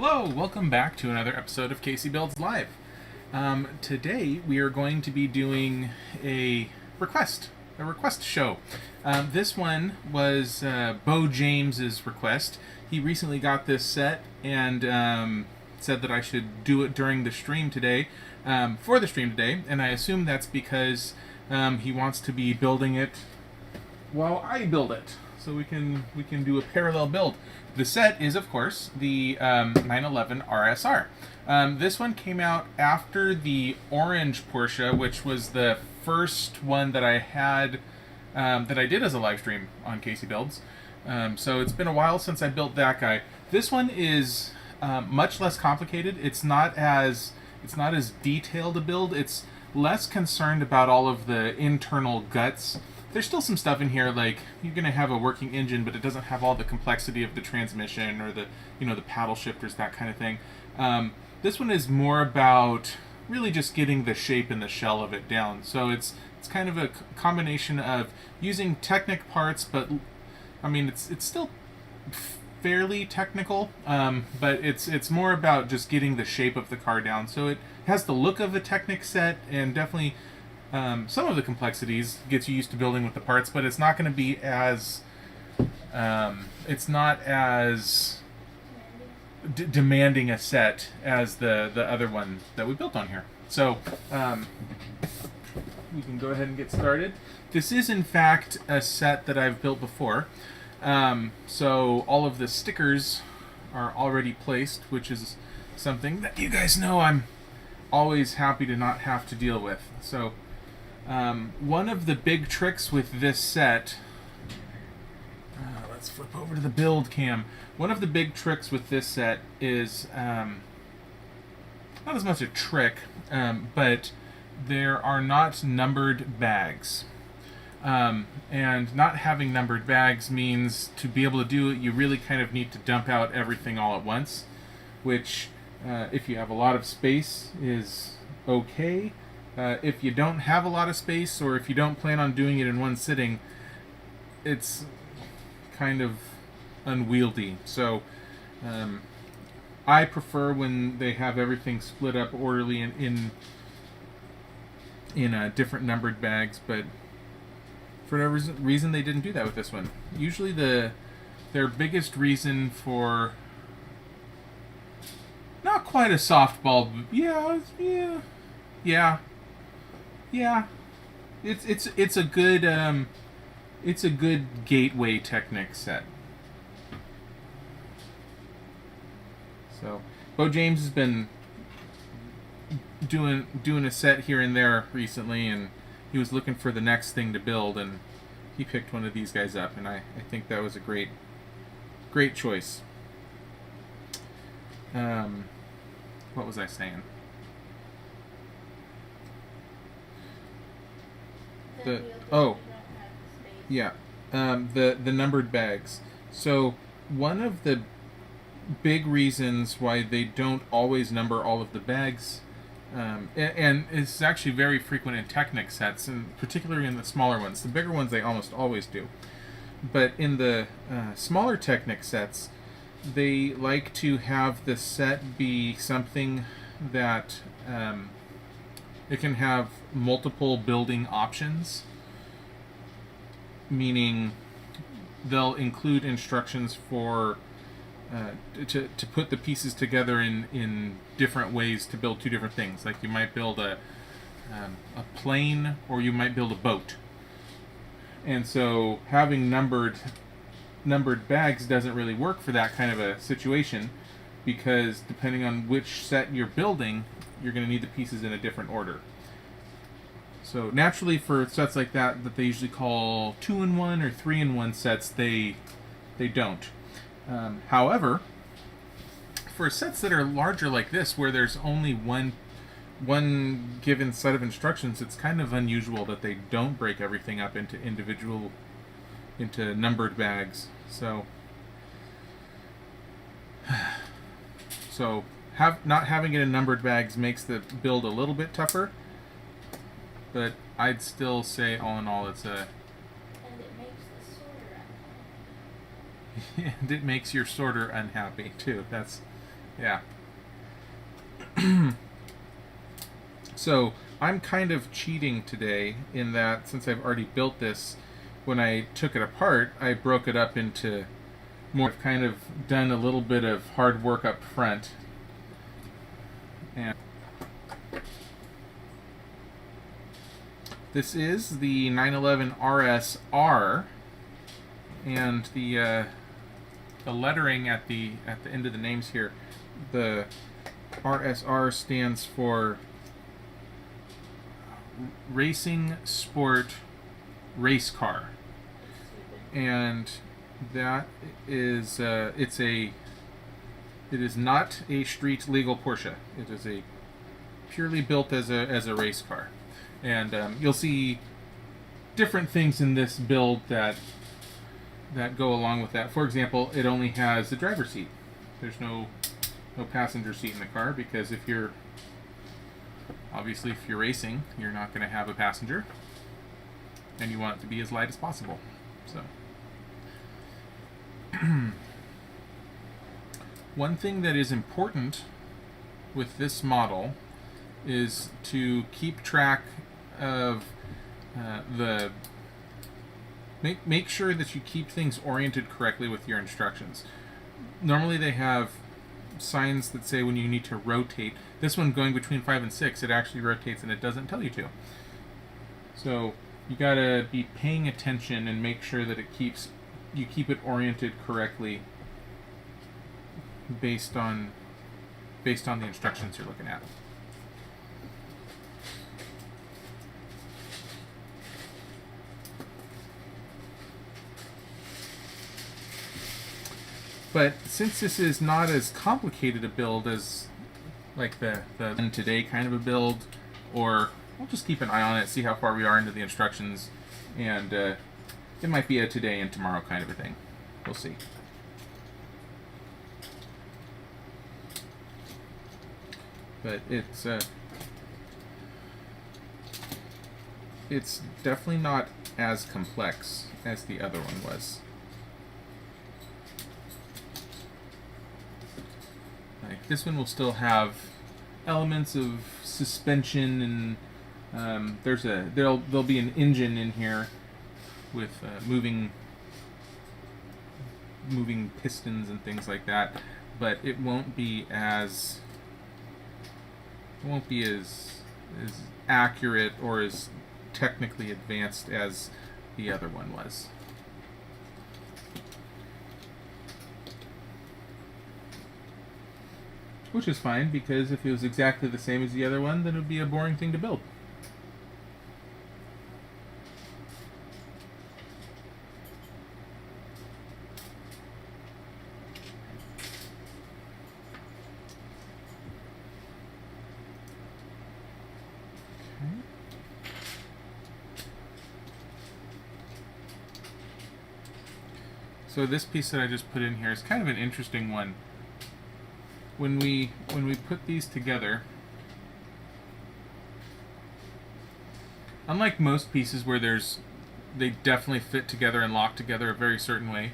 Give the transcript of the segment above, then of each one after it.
Hello, welcome back to another episode of CaseyBuilds Live. Today we are going to be doing a request show. This one was Bo James's request. He recently got this set and said that I should do it during the stream today, for the stream today, and I assume that's because he wants to be building it while I build it, so we can do a parallel build. The set is, of course, the 911 RSR. This one came out after the orange Porsche, which was the first one that I had, that I did as a live stream on CaseyBuilds. So it's been a while since I built that guy. This one is much less complicated. It's not as detailed a build. It's less concerned about all of the internal guts. There's still some stuff in here, like you're going to have a working engine, but it doesn't have all the complexity of the transmission or the paddle shifters, that kind of thing. This one is more about really just getting the shape and the shell of it down. So it's kind of a combination of using Technic parts, but I mean it's still fairly technical, but it's more about just getting the shape of the car down. So it has the look of a Technic set, and definitely some of the complexities gets you used to building with the parts, but it's not going to be as demanding a set as the other one that we built on here. So we can go ahead and get started. This is in fact a set that I've built before. So all of the stickers are already placed, which is something that you guys know I'm always happy to not have to deal with. So one of the big tricks with this set, let's flip over to the build cam. One of the big tricks with this set is not as much a trick, but there are not numbered bags. And not having numbered bags means to be able to do it, you really kind of need to dump out everything all at once, which if you have a lot of space is okay. If you don't have a lot of space, or if you don't plan on doing it in one sitting, it's kind of unwieldy. So I prefer when they have everything split up orderly in different numbered bags, but for whatever reason they didn't do that with this one. Usually their biggest reason for not quite a softball, yeah. It's a good gateway Technic set. So Bo James has been doing a set here and there recently, and he was looking for the next thing to build, and he picked one of these guys up, and I think that was a great choice. What was I saying? The numbered bags. So one of the big reasons why they don't always number all of the bags, and it's actually very frequent in Technic sets, and particularly in the smaller ones. The bigger ones they almost always do, but in the smaller Technic sets, they like to have the set be something that it can have multiple building options, meaning they'll include instructions for to put the pieces together in different ways to build two different things. Like you might build a plane, or you might build a boat. And so having numbered bags doesn't really work for that kind of a situation, because depending on which set you're building, you're going to need the pieces in a different order. So naturally, for sets like that they usually call 2-in-1 or 3-in-1 sets, they don't. However, for sets that are larger like this, where there's only one given set of instructions, it's kind of unusual that they don't break everything up into numbered bags. So not having it in numbered bags makes the build a little bit tougher, but I'd still say all in all it's a... And it makes the sorter unhappy. And it makes your sorter unhappy too. That's Yeah. So I'm kind of cheating today in that since I've already built this, when I took it apart, I broke it up into more. I've kind of done a little bit of hard work up front. And this is the 911 RSR, and the lettering at the end of the names here, the RSR stands for Racing Sport Race Car, and that is it is not a street legal Porsche. It is a purely built as a race car, and you'll see different things in this build that go along with that. For example, it only has the driver's seat. There's no passenger seat in the car, because if you're racing, you're not going to have a passenger, and you want it to be as light as possible. So one thing that is important with this model is to keep track of make sure that you keep things oriented correctly with your instructions. Normally they have signs that say when you need to rotate. This one, going between 5 and 6, it actually rotates and it doesn't tell you to. So you gotta be paying attention and make sure that you keep it oriented correctly based on the instructions you're looking at. But since this is not as complicated a build as like the today kind of a build, or we'll just keep an eye on it, see how far we are into the instructions, and it might be a today and tomorrow kind of a thing. We'll see. But it's definitely not as complex as the other one was. Like, this one will still have elements of suspension, and there'll be an engine in here with moving pistons and things like that, but it won't be as accurate or as technically advanced as the other one was. Which is fine, because if it was exactly the same as the other one, then it would be a boring thing to build. So this piece that I just put in here is kind of an interesting one. When we put these together, unlike most pieces where they definitely fit together and lock together a very certain way,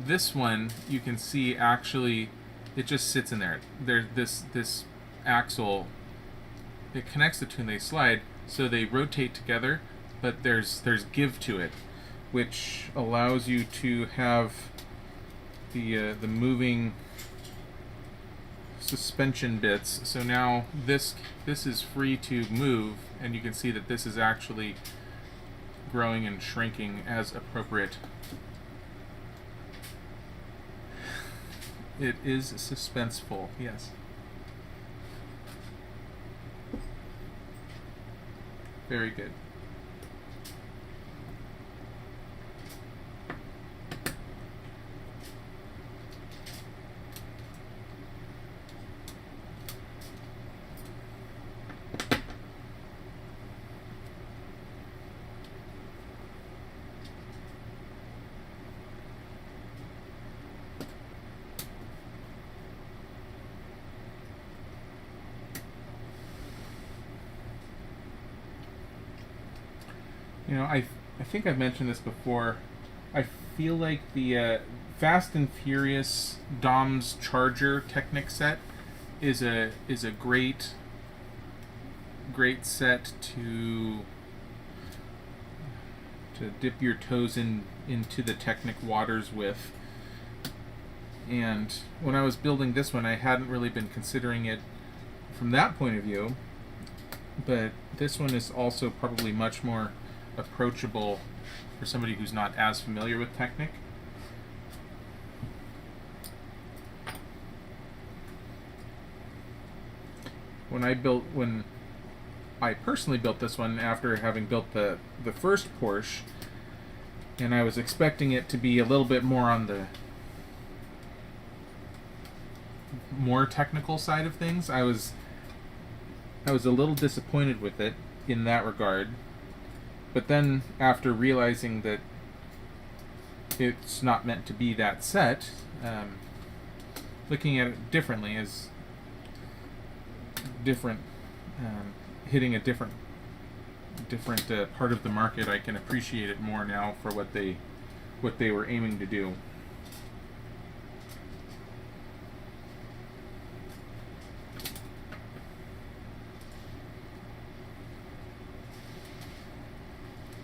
this one you can see actually it just sits in there. This axle, it connects the two and they slide, so they rotate together, but there's give to it, which allows you to have the moving suspension bits. So now this is free to move, and you can see that this is actually growing and shrinking as appropriate. It is suspenseful, yes. Very good. You know, I think I've mentioned this before. I feel like the Fast and Furious Dom's Charger Technic set is a great set to dip your toes into the Technic waters with. And when I was building this one, I hadn't really been considering it from that point of view, but this one is also probably much more approachable for somebody who's not as familiar with Technic. When I personally built this one after having built the first Porsche, and I was expecting it to be a little bit more on the more technical side of things, I was a little disappointed with it in that regard. But then after realizing that it's not meant to be that set, looking at it differently as different, hitting a different part of the market, I can appreciate it more now for what they were aiming to do.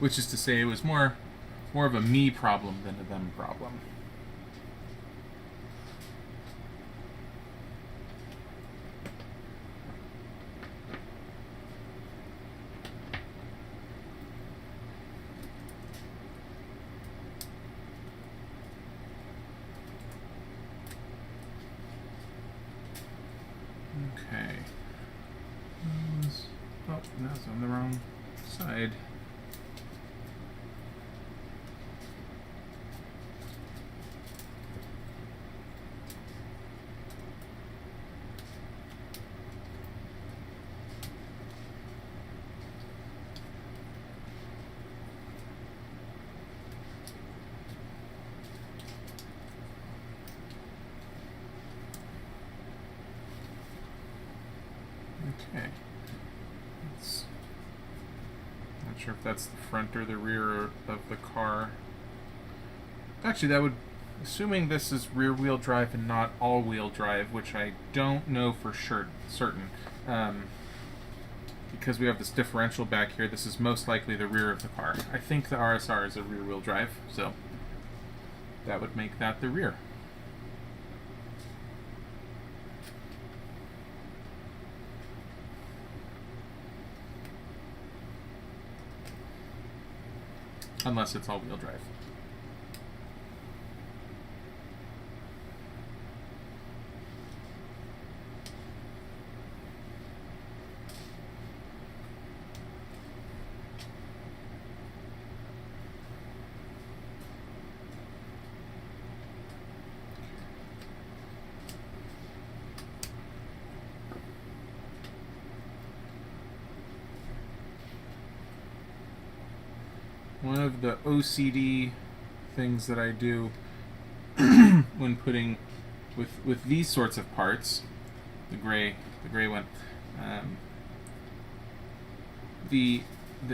Which is to say, it was more of a me problem than a them problem. Okay. Oh, that's on the wrong side. Okay. Not sure if that's the front or the rear of the car. Actually, that would, assuming this is rear-wheel drive and not all-wheel drive, which I don't know for certain, because we have this differential back here, this is most likely the rear of the car. I think the RSR is a rear-wheel drive, so that would make that the rear. Unless it's all-wheel drive. One of the OCD things that I do when putting with these sorts of parts, the gray one, the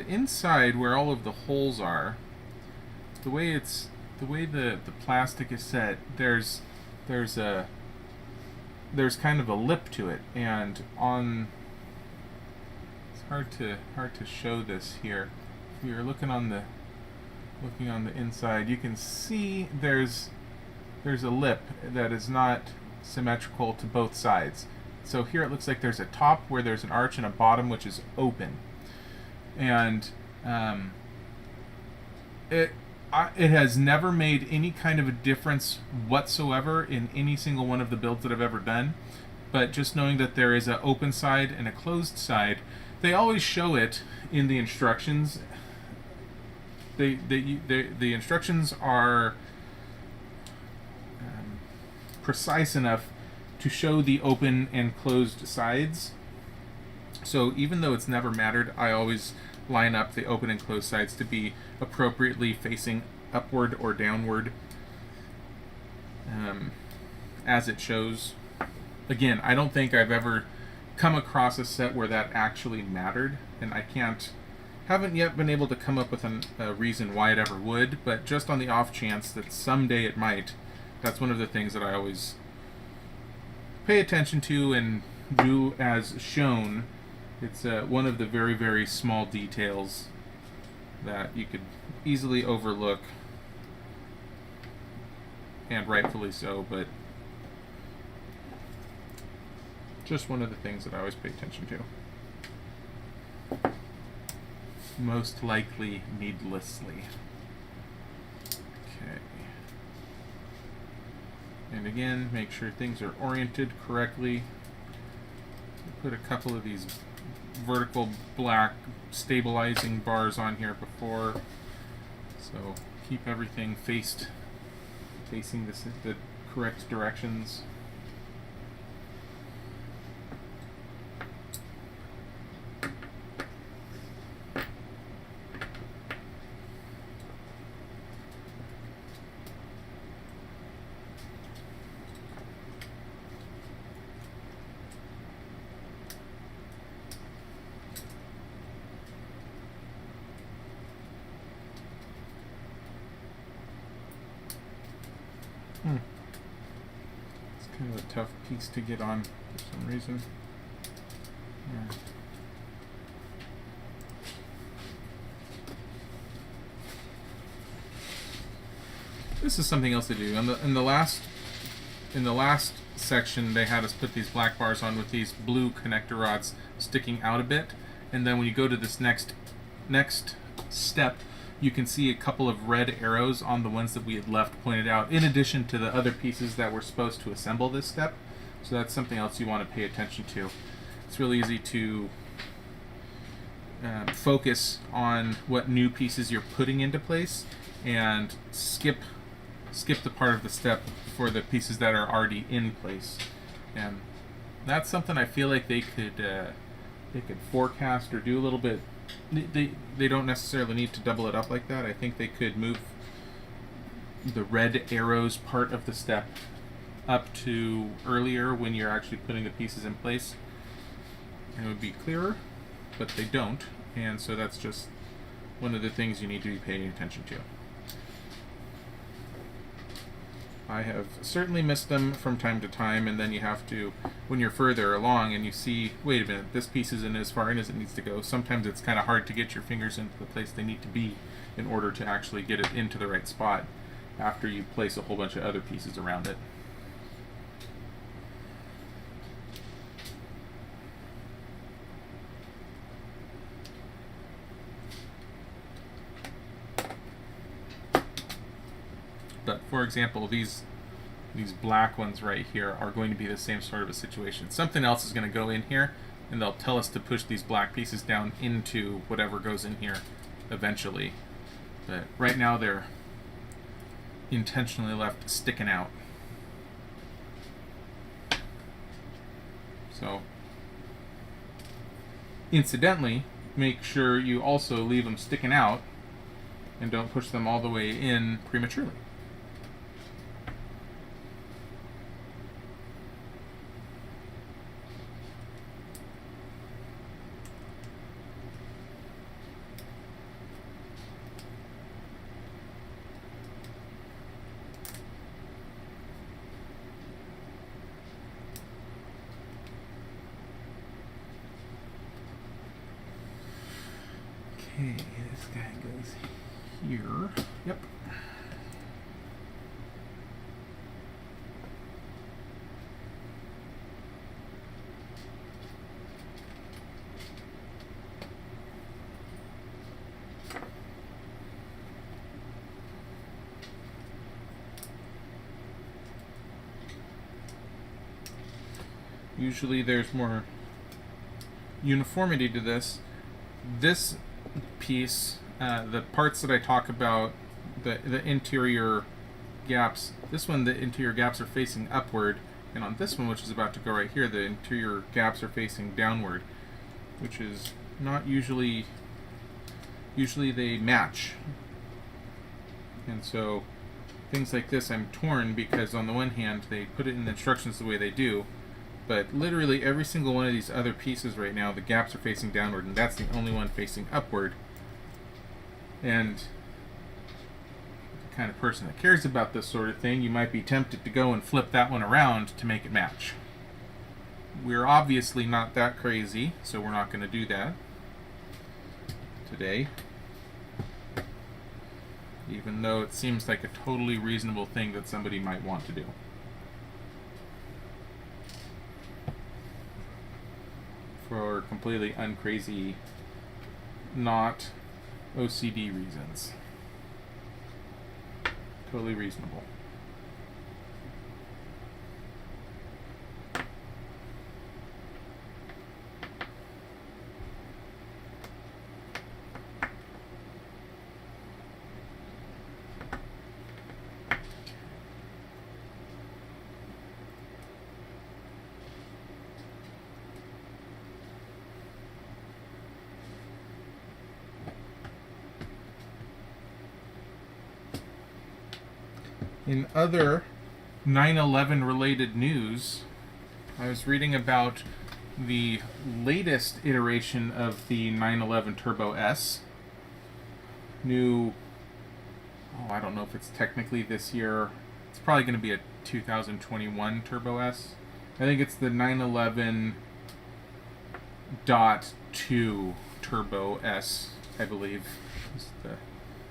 inside where all of the holes are, the way the plastic is set, there's kind of a lip to it, and it's hard to show this here. If you're looking on the inside, you can see there's a lip that is not symmetrical to both sides. So here it looks like there's a top where there's an arch and a bottom which is open, and it has never made any kind of a difference whatsoever in any single one of the builds that I've ever done. But just knowing that there is an open side and a closed side, they always show it in the instructions. The instructions are precise enough to show the open and closed sides. So even though it's never mattered, I always line up the open and closed sides to be appropriately facing upward or downward, as it shows. Again, I don't think I've ever come across a set where that actually mattered, and I can't Haven't yet been able to come up with a reason why it ever would, but just on the off chance that someday it might, that's one of the things that I always pay attention to and do as shown. It's one of the very, very small details that you could easily overlook, and rightfully so, but just one of the things that I always pay attention to. Most likely needlessly. Okay. And again, make sure things are oriented correctly. Put a couple of these vertical black stabilizing bars on here before, so keep everything facing the correct directions. It's kind of a tough piece to get on for some reason. Yeah. This is something else to do. In the last section, they had us put these black bars on with these blue connector rods sticking out a bit, and then when you go to this next step, you can see a couple of red arrows on the ones that we had left pointed out, in addition to the other pieces that were supposed to assemble this step. So that's something else you want to pay attention to. It's really easy to focus on what new pieces you're putting into place and skip the part of the step for the pieces that are already in place. And that's something I feel like they could forecast or do a little bit. They don't necessarily need to double it up like that. I think they could move the red arrows part of the step up to earlier when you're actually putting the pieces in place, and it would be clearer, but they don't, and so that's just one of the things you need to be paying attention to. I have certainly missed them from time to time, and then you have to, when you're further along and you see, wait a minute, this piece isn't as far in as it needs to go, sometimes it's kind of hard to get your fingers into the place they need to be in order to actually get it into the right spot after you place a whole bunch of other pieces around it. But for example, these black ones right here are going to be the same sort of a situation. Something else is going to go in here, and they'll tell us to push these black pieces down into whatever goes in here eventually. But right now they're intentionally left sticking out. So, incidentally, make sure you also leave them sticking out and don't push them all the way in prematurely. Okay, this guy goes here. Yep. Usually there's more uniformity to this. This piece, the parts that I talk about, the interior gaps, this one, the interior gaps are facing upward, and on this one, which is about to go right here, the interior gaps are facing downward, which is not usually they match. And so things like this, I'm torn, because on the one hand they put it in the instructions the way they do, but literally every single one of these other pieces right now, the gaps are facing downward, and that's the only one facing upward. And the kind of person that cares about this sort of thing, you might be tempted to go and flip that one around to make it match. We're obviously not that crazy, so we're not going to do that today. Even though it seems like a totally reasonable thing that somebody might want to do. For completely uncrazy, not OCD reasons. Totally reasonable. In other 911 related news, I was reading about the latest iteration of the 911 Turbo S. New, I don't know if it's technically this year. It's probably going to be a 2021 Turbo S. I think it's the 911.2 Turbo S, I believe is the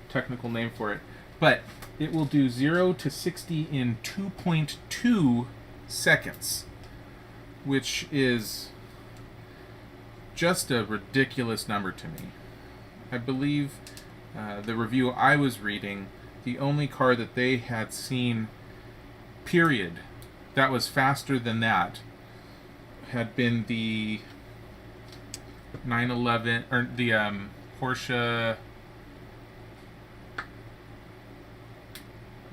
technical name for it. But it will do 0 to 60 in 2.2 seconds, which is just a ridiculous number to me. I believe the review I was reading, the only car that they had seen, period, that was faster than that had been the 911, or the Porsche.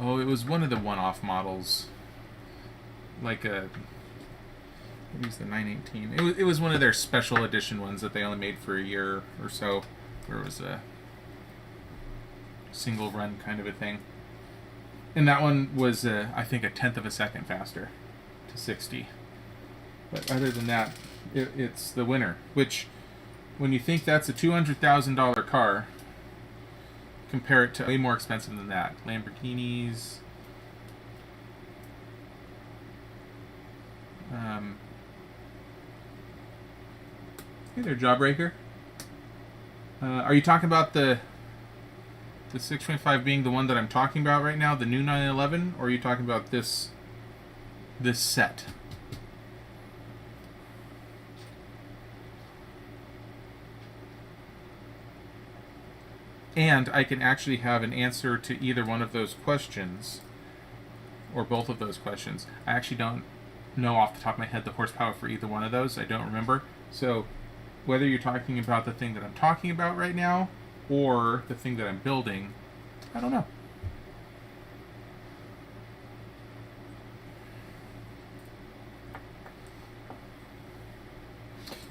Oh, it was one of the one-off models, like maybe it's the 918. It was one of their special edition ones that they only made for a year or so, where it was a single run kind of a thing. And that one was, I think, a tenth of a second faster to 60. But other than that, it's the winner. Which, when you think that's a $200,000 car, compare it to way more expensive than that. Lamborghinis. Hey there, Jawbreaker. Are you talking about the 625 being the one that I'm talking about right now, the new 911, or are you talking about this set? And I can actually have an answer to either one of those questions, or both of those questions. I actually don't know off the top of my head the horsepower for either one of those. I don't remember. So whether you're talking about the thing that I'm talking about right now, or the thing that I'm building, I don't know.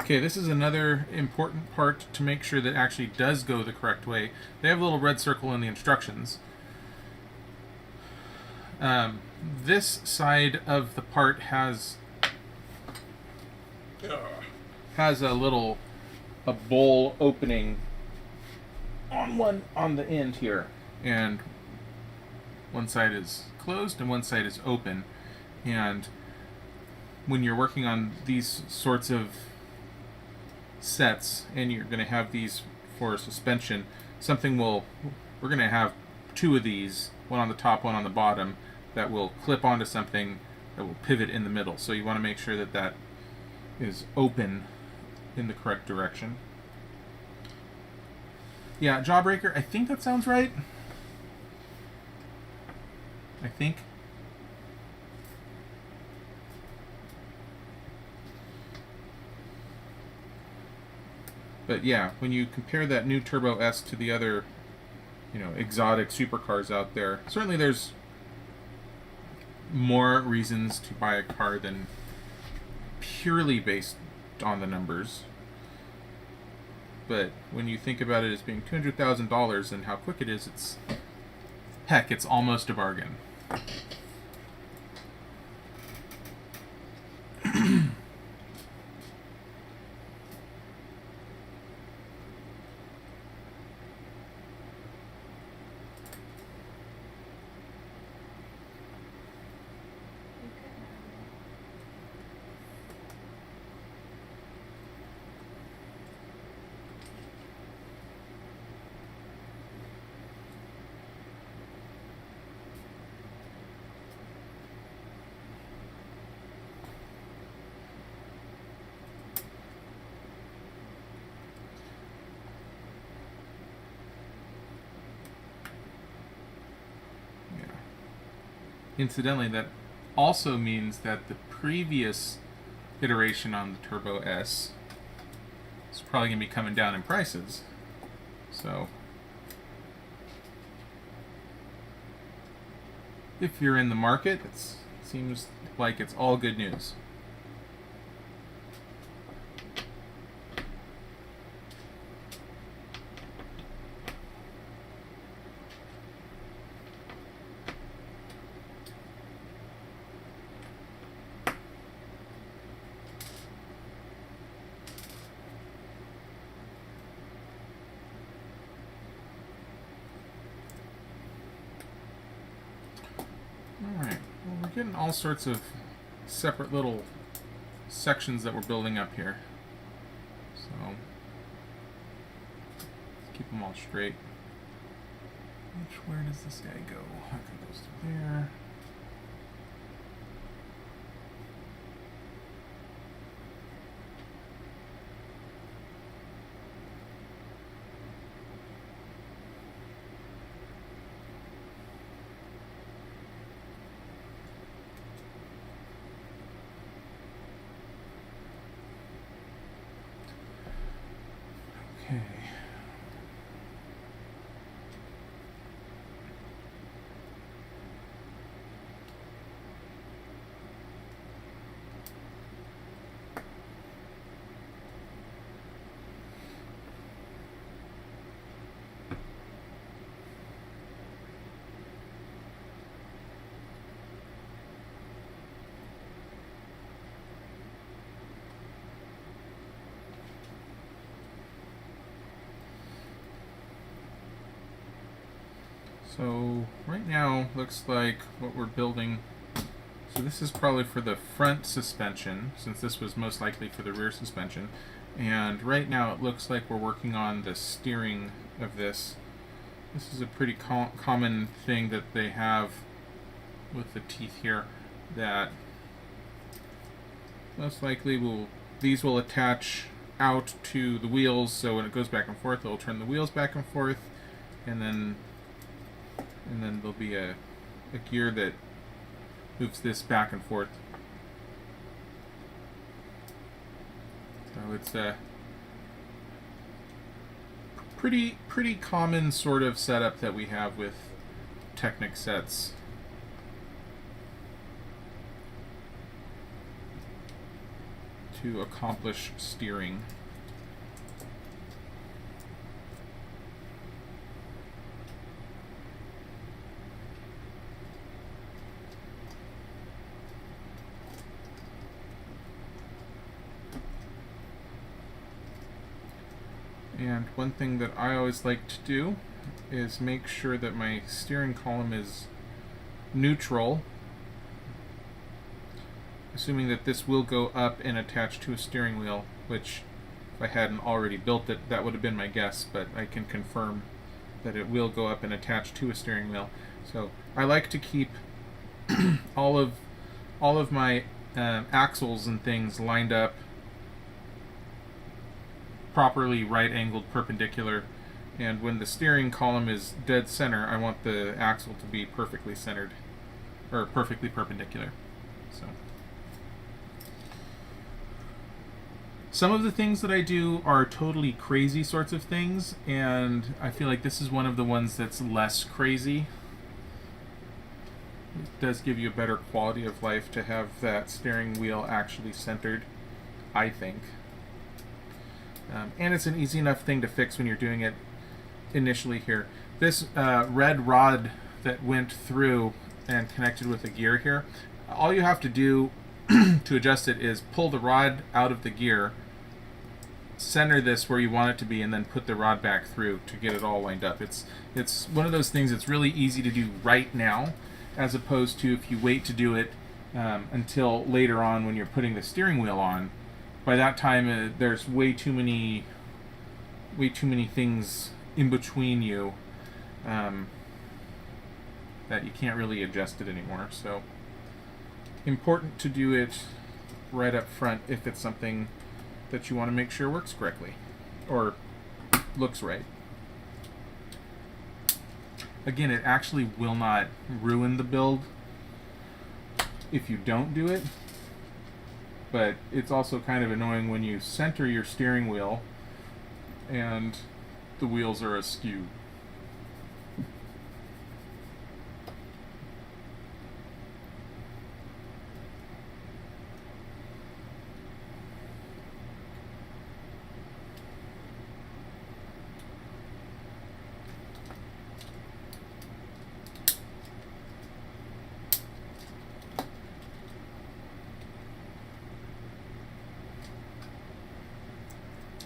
Okay, this is another important part to make sure that it actually does go the correct way. They have a little red circle in the instructions. This side of the part has a bowl opening on the end here, and one side is closed and one side is open. And when you're working on these sorts of sets, and you're going to have these for suspension, we're going to have two of these, one on the top, one on the bottom, that will clip onto something that will pivot in the middle. So you want to make sure that that is open in the correct direction. Yeah, Jawbreaker, I think that sounds right. I think. But yeah, when you compare that new Turbo S to the other, exotic supercars out there, certainly there's more reasons to buy a car than purely based on the numbers. But when you think about it as being $200,000 and how quick it is, it's almost a bargain. Incidentally, that also means that the previous iteration on the Turbo S is probably going to be coming down in prices. So if you're in the market, it seems like it's all good news. Alright, well, we're getting all sorts of separate little sections that we're building up here. So, let's keep them all straight. Where does this guy go? That goes through there. Okay. So right now looks like what we're building, so this is probably for the front suspension, since this was most likely for the rear suspension, and right now it looks like we're working on the steering of this. This is a pretty common thing that they have with the teeth here, that most likely these will attach out to the wheels, so when it goes back and forth it'll turn the wheels back and forth, and then there'll be a gear that moves this back and forth. So it's a pretty common sort of setup that we have with Technic sets. To accomplish steering. And one thing that I always like to do is make sure that my steering column is neutral, assuming that this will go up and attach to a steering wheel, which if I hadn't already built it, that would have been my guess, but I can confirm that it will go up and attach to a steering wheel. So I like to keep all of my axles and things lined up properly right-angled perpendicular, and when the steering column is dead center, I want the axle to be perfectly centered, or perfectly perpendicular. So some of the things that I do are totally crazy sorts of things, and I feel like this is one of the ones that's less crazy. It does give you a better quality of life to have that steering wheel actually centered, I think. And it's an easy enough thing to fix when you're doing it initially here. This red rod that went through and connected with the gear here, all you have to do to adjust it is pull the rod out of the gear, center this where you want it to be, and then put the rod back through to get it all lined up. It's one of those things that's really easy to do right now, as opposed to if you wait to do it until later on when you're putting the steering wheel on. By that time, there's way too many things in between you that you can't really adjust it anymore. So, important to do it right up front if it's something that you want to make sure works correctly or looks right. Again, it actually will not ruin the build if you don't do it, but it's also kind of annoying when you center your steering wheel and the wheels are askew.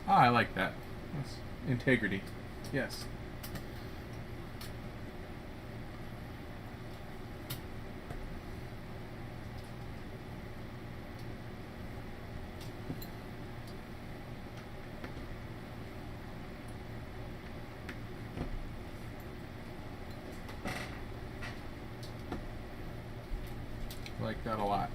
Ah, I like that. That's integrity. Yes. I like that a lot.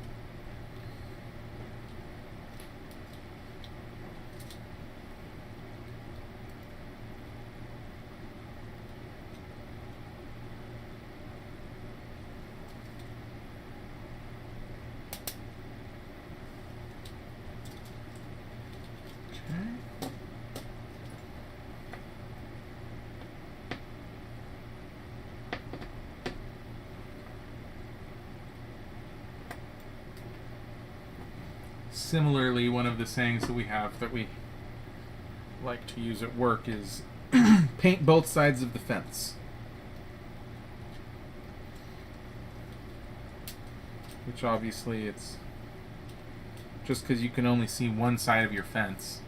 Similarly, one of the sayings that we have that we like to use at work is paint both sides of the fence. Which obviously it's just because you can only see one side of your fence.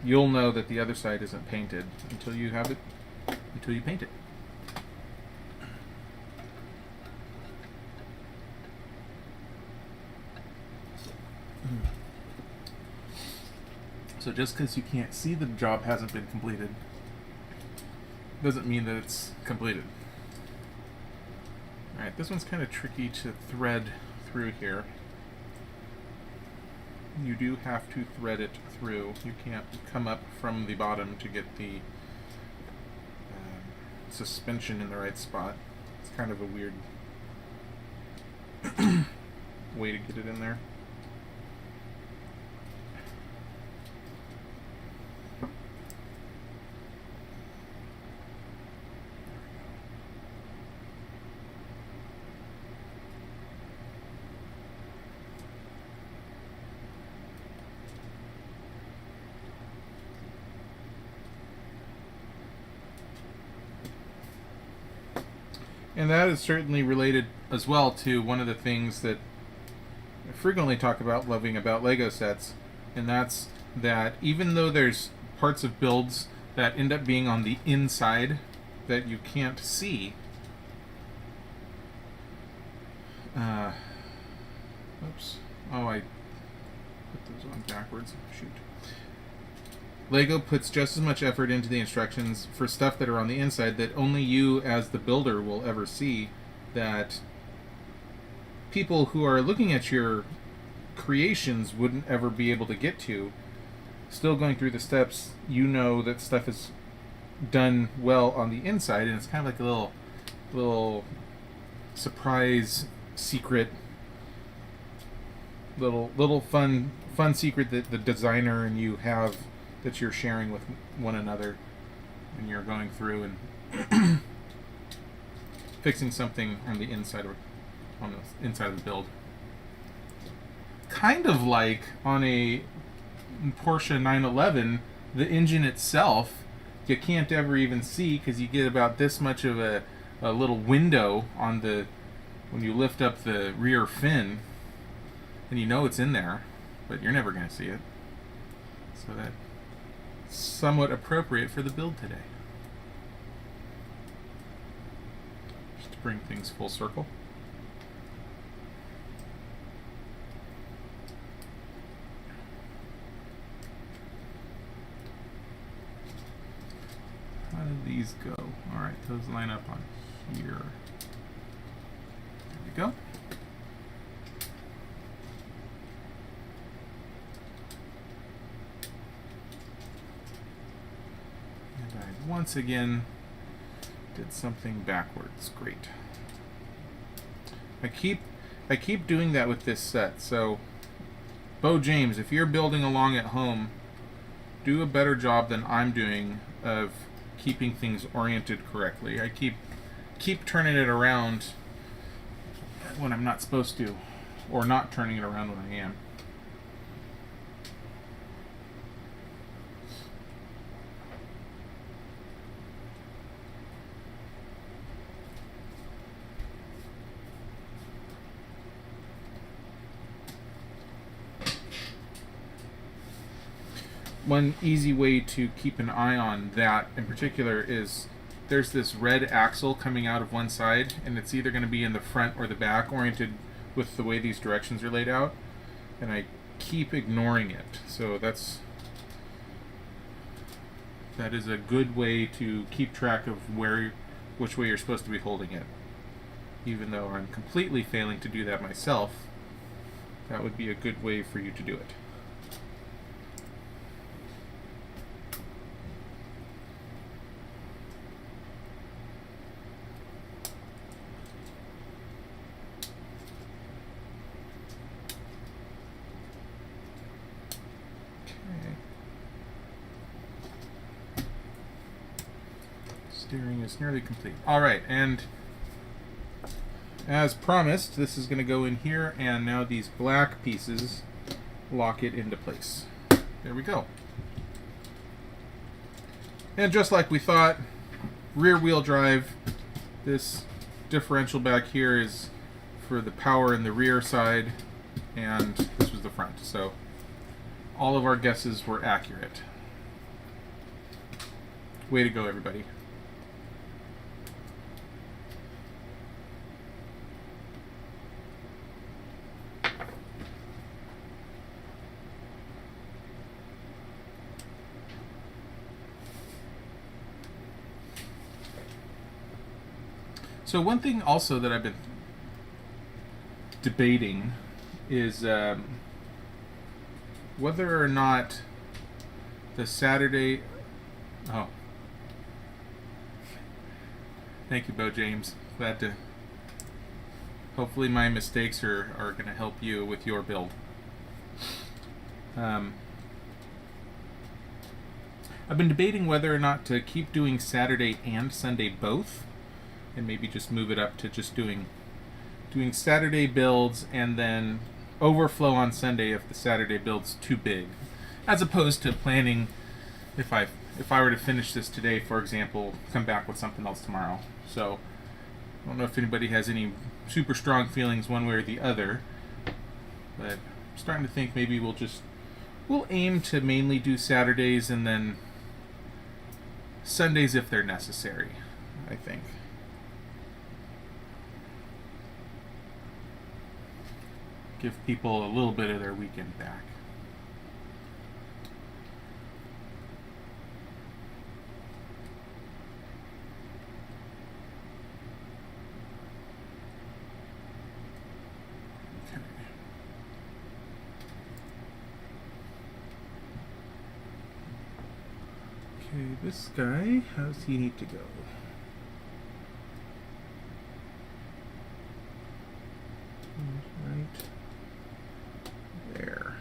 You'll know that the other side isn't painted until you paint it. So just because you can't see the job hasn't been completed doesn't mean that it's completed. Alright, this one's kind of tricky to thread through here. You do have to thread it through. You can't come up from the bottom to get the suspension in the right spot. It's kind of a weird way to get it in there. And that is certainly related as well to one of the things that I frequently talk about loving about Lego sets, and that's that even though there's parts of builds that end up being on the inside that you can't see, oops, oh, I put those on backwards, shoot. Lego puts just as much effort into the instructions for stuff that are on the inside that only you as the builder will ever see, that people who are looking at your creations wouldn't ever be able to get to. Still going through the steps, you know that stuff is done well on the inside, and it's kind of like a little surprise secret, little fun secret that the designer and you have that you're sharing with one another, and you're going through and fixing something on the inside of the build. Kind of like on a Porsche 911, the engine itself you can't ever even see because you get about this much of a little window on when you lift up the rear fin, and you know it's in there, but you're never going to see it. So that's somewhat appropriate for the build today. Just to bring things full circle. How do these go? Alright, those line up on here. There we go. And I once again did something backwards. Great. I keep I keep doing that with this set. So, Bo James, if you're building along at home, do a better job than I'm doing of keeping things oriented correctly. I keep turning it around when I'm not supposed to, or not turning it around when I am. One easy way to keep an eye on that in particular is there's this red axle coming out of one side, and it's either going to be in the front or the back, oriented with the way these directions are laid out, and I keep ignoring it. So that is a good way to keep track of which way you're supposed to be holding it. Even though I'm completely failing to do that myself, that would be a good way for you to do it. Steering is nearly complete. Alright, and as promised, this is going to go in here, and now these black pieces lock it into place. There we go. And just like we thought, rear wheel drive. This differential back here is for the power in the rear side, and this was the front. So all of our guesses were accurate. Way to go, everybody. So one thing also that I've been debating is whether or not the Saturday... Oh. Thank you, Bo James. Glad to... Hopefully my mistakes are going to help you with your build. I've been debating whether or not to keep doing Saturday and Sunday both, and maybe just move it up to just doing Saturday builds and then overflow on Sunday if the Saturday build's too big, as opposed to planning if I were to finish this today, for example, come back with something else tomorrow. So I don't know if anybody has any super strong feelings one way or the other, but I'm starting to think maybe we'll aim to mainly do Saturdays and then Sundays if they're necessary, I think. Give people a little bit of their weekend back. Okay, this guy, how does he need to go? Right there.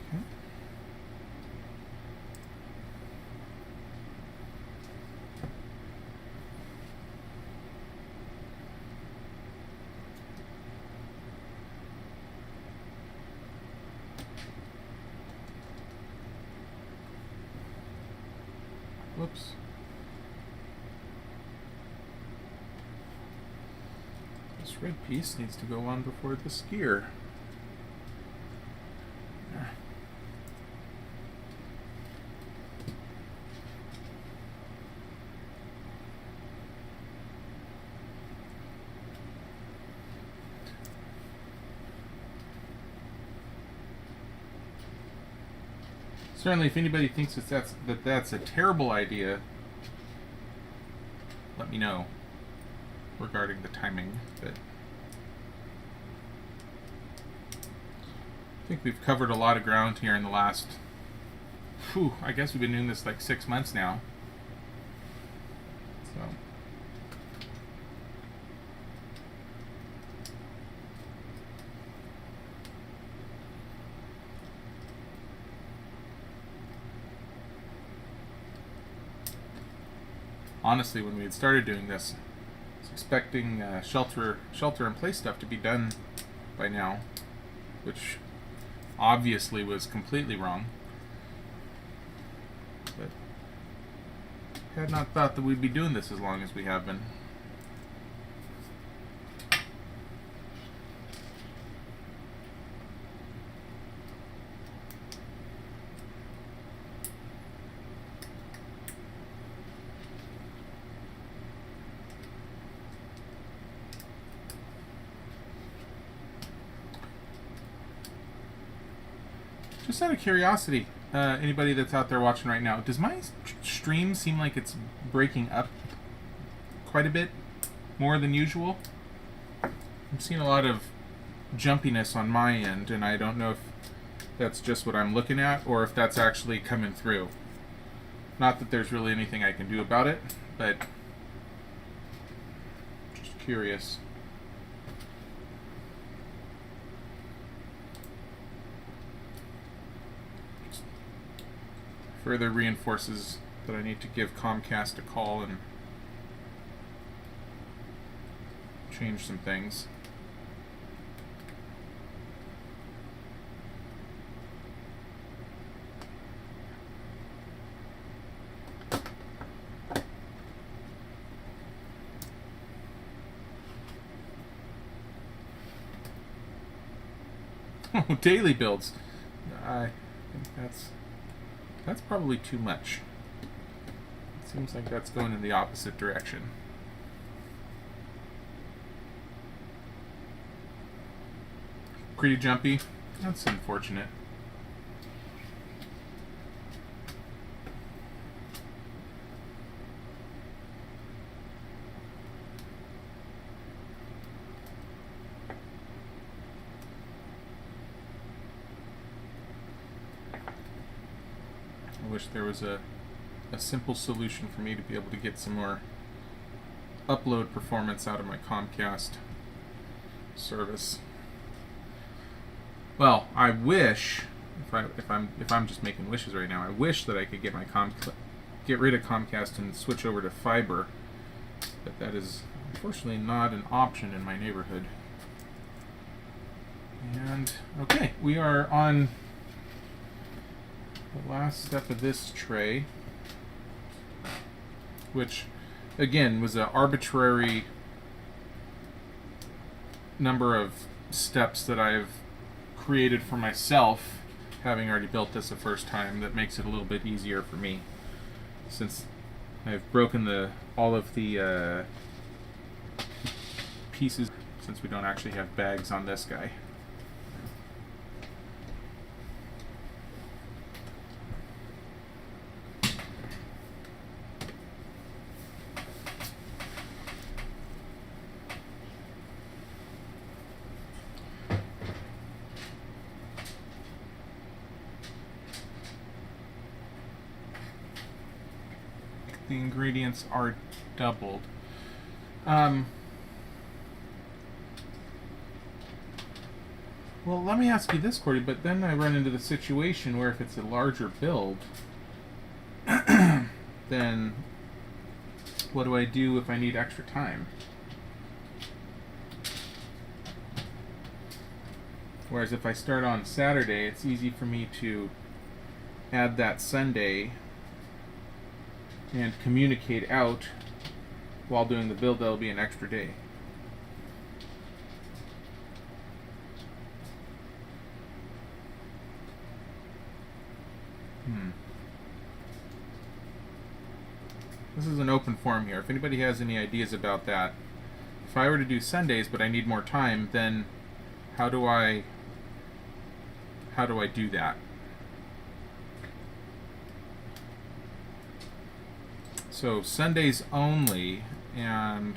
Okay. Whoops. This red piece needs to go on before the skier. Certainly, if anybody thinks that's a terrible idea, let me know regarding the timing. But I think we've covered a lot of ground here in the last, I guess we've been doing this like 6 months now. So honestly, when we had started doing this, I was expecting shelter in place stuff to be done by now, which obviously was completely wrong. But had not thought that we'd be doing this as long as we have been. Just out of curiosity, anybody that's out there watching right now, does my stream seem like it's breaking up quite a bit more than usual? I'm seeing a lot of jumpiness on my end, and I don't know if that's just what I'm looking at or if that's actually coming through. Not that there's really anything I can do about it, but just curious. Further reinforces that I need to give Comcast a call and change some things. Oh, daily builds. I think that's probably too much. It seems like that's going in the opposite direction. Pretty jumpy. That's unfortunate. I wish there was a simple solution for me to be able to get some more upload performance out of my Comcast service. Well, I wish, if I'm just making wishes right now, I wish that I could get get rid of Comcast and switch over to fiber, but that is unfortunately not an option in my neighborhood. And okay, we are on the last step of this tray, which again was an arbitrary number of steps that I've created for myself, having already built this the first time. That makes it a little bit easier for me, since I've broken all of the pieces, since we don't actually have bags on this guy. The ingredients are doubled. Well, let me ask you this, Cordy, but then I run into the situation where if it's a larger build, then what do I do if I need extra time? Whereas if I start on Saturday, it's easy for me to add that Sunday and communicate out while doing the build. That'll be an extra day. This is an open forum here. If anybody has any ideas about that, if I were to do Sundays but I need more time, then how do I do that? So Sundays only, and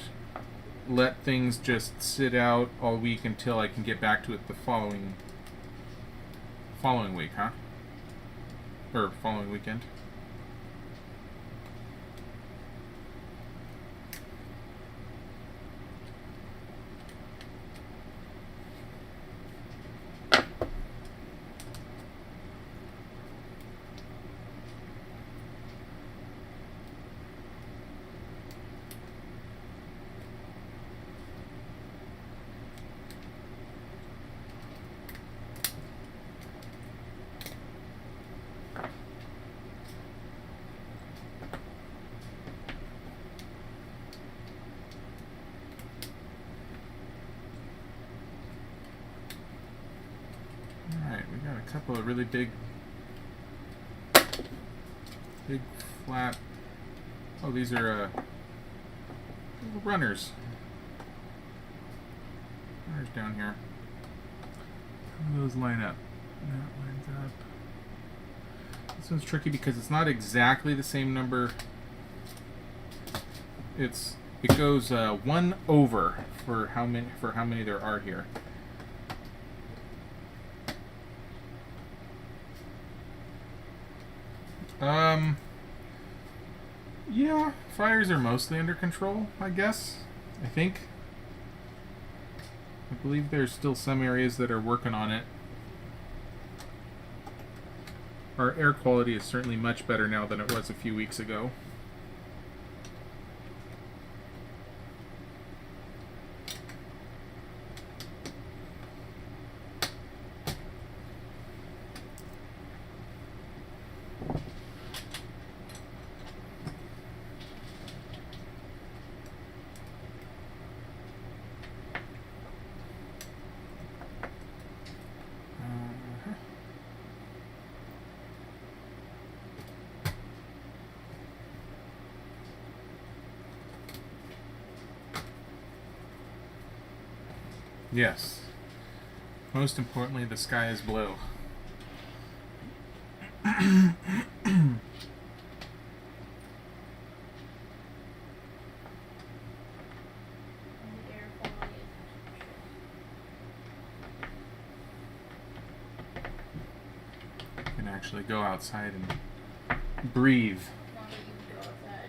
let things just sit out all week until I can get back to it the following week, huh? Or following weekend. a couple of really big flat. Oh, these are little runners. Runners down here. How do those line up? That lines up. This one's tricky because it's not exactly the same number. It goes one over for how many there are here. Yeah, fires are mostly under control, I guess. I think. I believe there's still some areas that are working on it. Our air quality is certainly much better now than it was a few weeks ago. Yes. Most importantly, the sky is blue. And the air quality is You can actually go outside and breathe. not that you would go outside.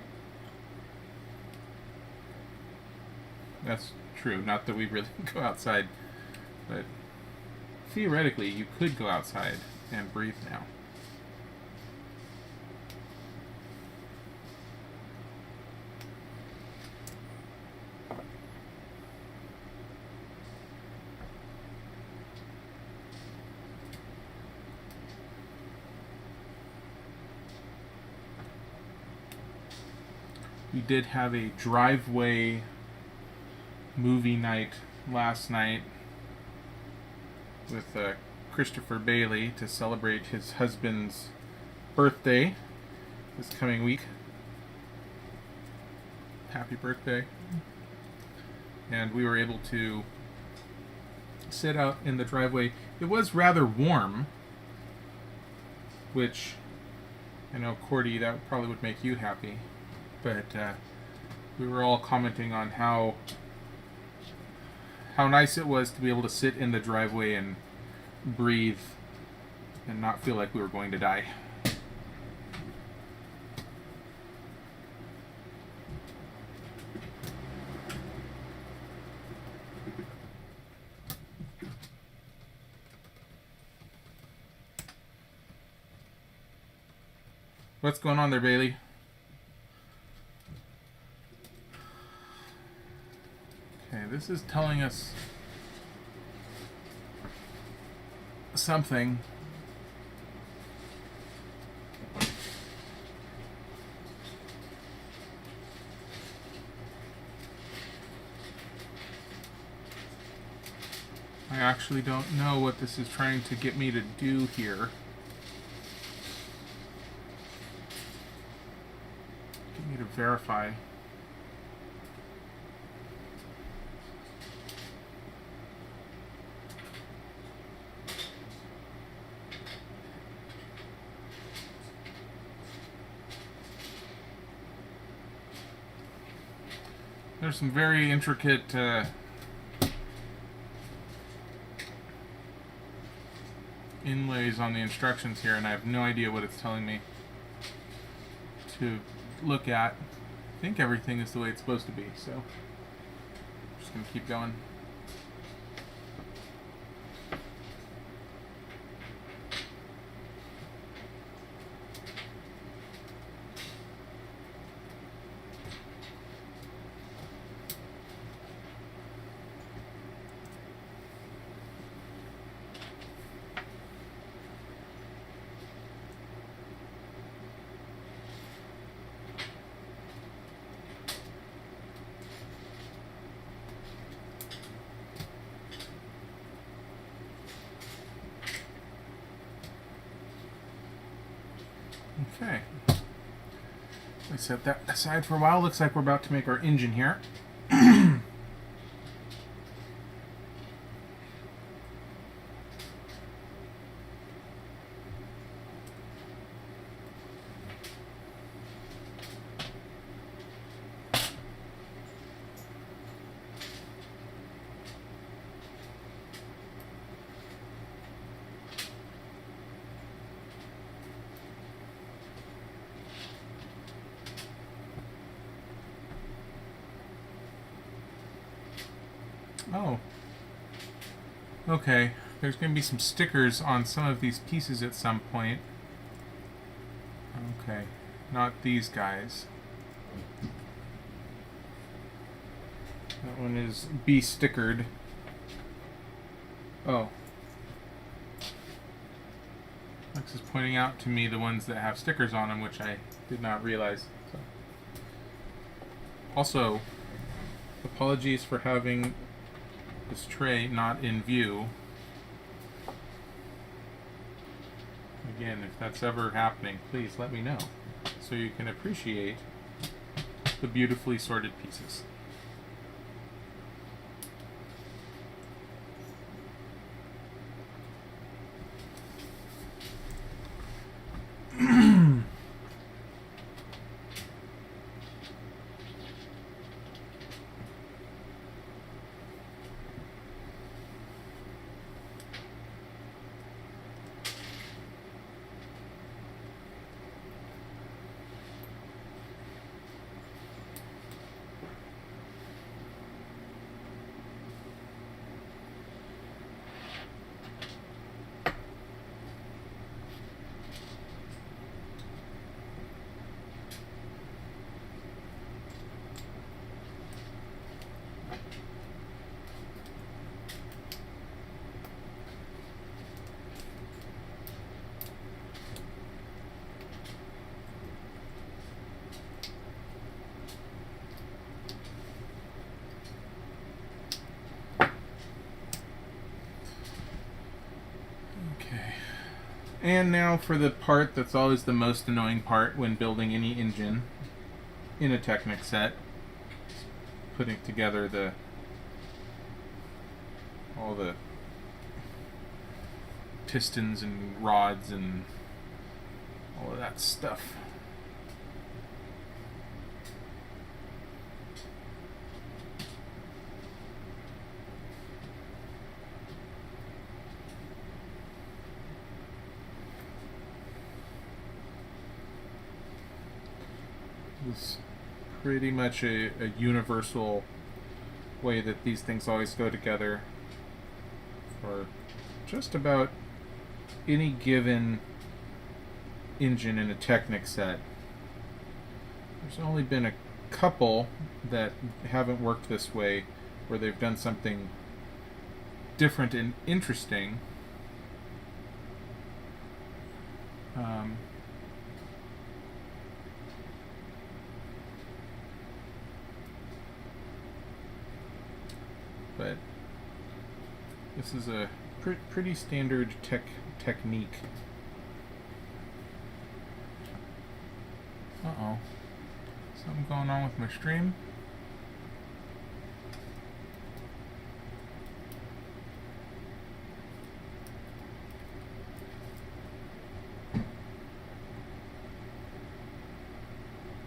That's true. Not that we really go outside, but theoretically, you could go outside and breathe now. We did have a driveway movie night last night with Christopher Bailey to celebrate his husband's birthday this coming week. Happy birthday. And we were able to sit out in the driveway. It was rather warm, which I know, Cordy, that probably would make you happy. But we were all commenting on how nice it was to be able to sit in the driveway and breathe and not feel like we were going to die. What's going on there, Bailey? Okay, this is telling us something. I actually don't know what this is trying to get me to do here. Get me to verify. There's some very intricate inlays on the instructions here, and I have no idea what it's telling me to look at. I think everything is the way it's supposed to be, so I'm just going to keep going. Okay. We set that aside for a while. Looks like we're about to make our engine here. Oh. Okay. There's going to be some stickers on some of these pieces at some point. Okay. Not these guys. That one is be stickered. Oh. Lex is pointing out to me the ones that have stickers on them, which I did not realize. So. Also, apologies for having this tray not in view. Again, if that's ever happening, please let me know so you can appreciate the beautifully sorted pieces. And now for the part that's always the most annoying part when building any engine in a Technic set. Putting together all the pistons and rods and all of that stuff. Is pretty much a universal way that these things always go together for just about any given engine in a Technic set. There's only been a couple that haven't worked this way, where they've done something different and interesting. But this is a pretty standard technique. Uh-oh. Something going on with my stream?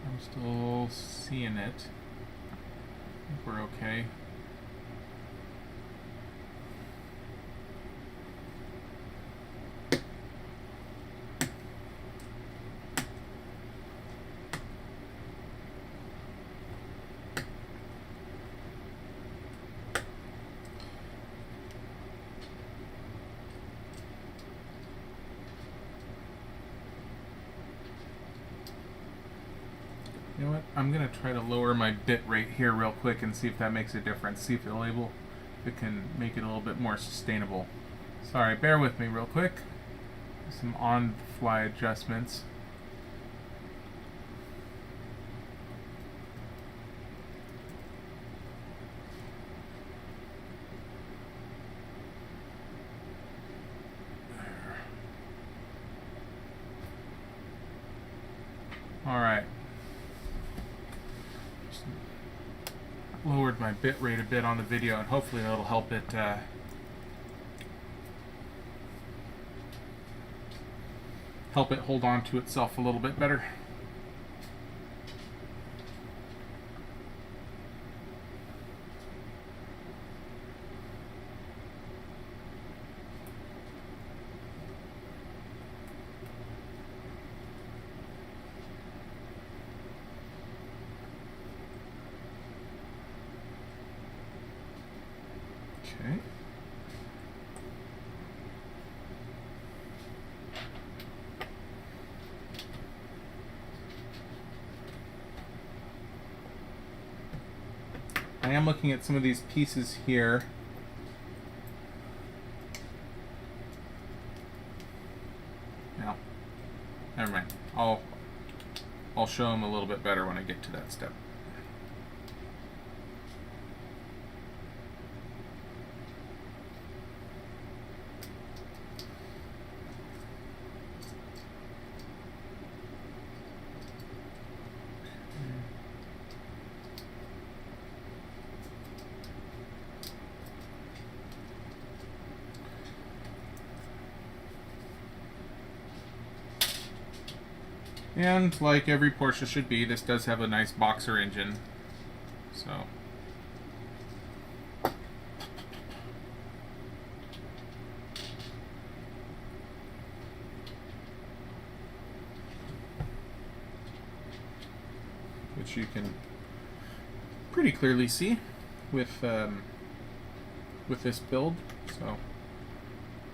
I'm still seeing it. I think we're okay. You know what? I'm gonna try to lower my bit rate here real quick and see if that makes a difference. See if it can make it a little bit more sustainable. Sorry, bear with me real quick. Some on-the-fly adjustments. lowered my bit rate a bit on the video, and hopefully that'll help it hold on to itself a little bit better. Okay. I am looking at some of these pieces here. No, never mind. I'll show them a little bit better when I get to that step. And like every Porsche should be, this does have a nice boxer engine. So which you can pretty clearly see with this build. So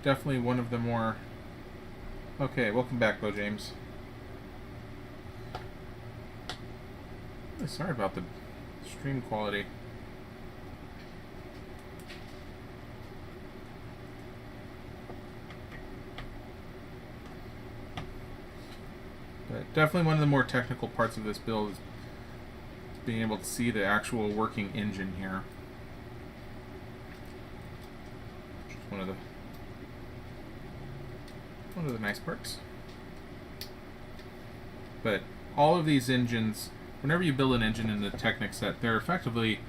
definitely one of the more. Okay, welcome back, Bo James. Sorry about the stream quality. But definitely one of the more technical parts of this build is being able to see the actual working engine here. Which is one of the nice parts. But all of these engines, whenever you build an engine in the Technic set, they're effectively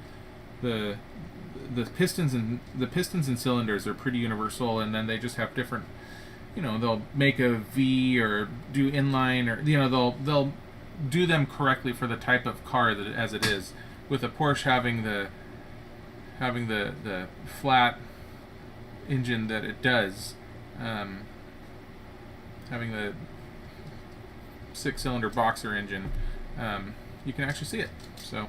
the pistons and cylinders are pretty universal, and then they just have different. They'll make a V or do inline, or they'll do them correctly for the type of car that as it is. With a Porsche having the flat engine that it does, having the 6-cylinder boxer engine. You can actually see it. So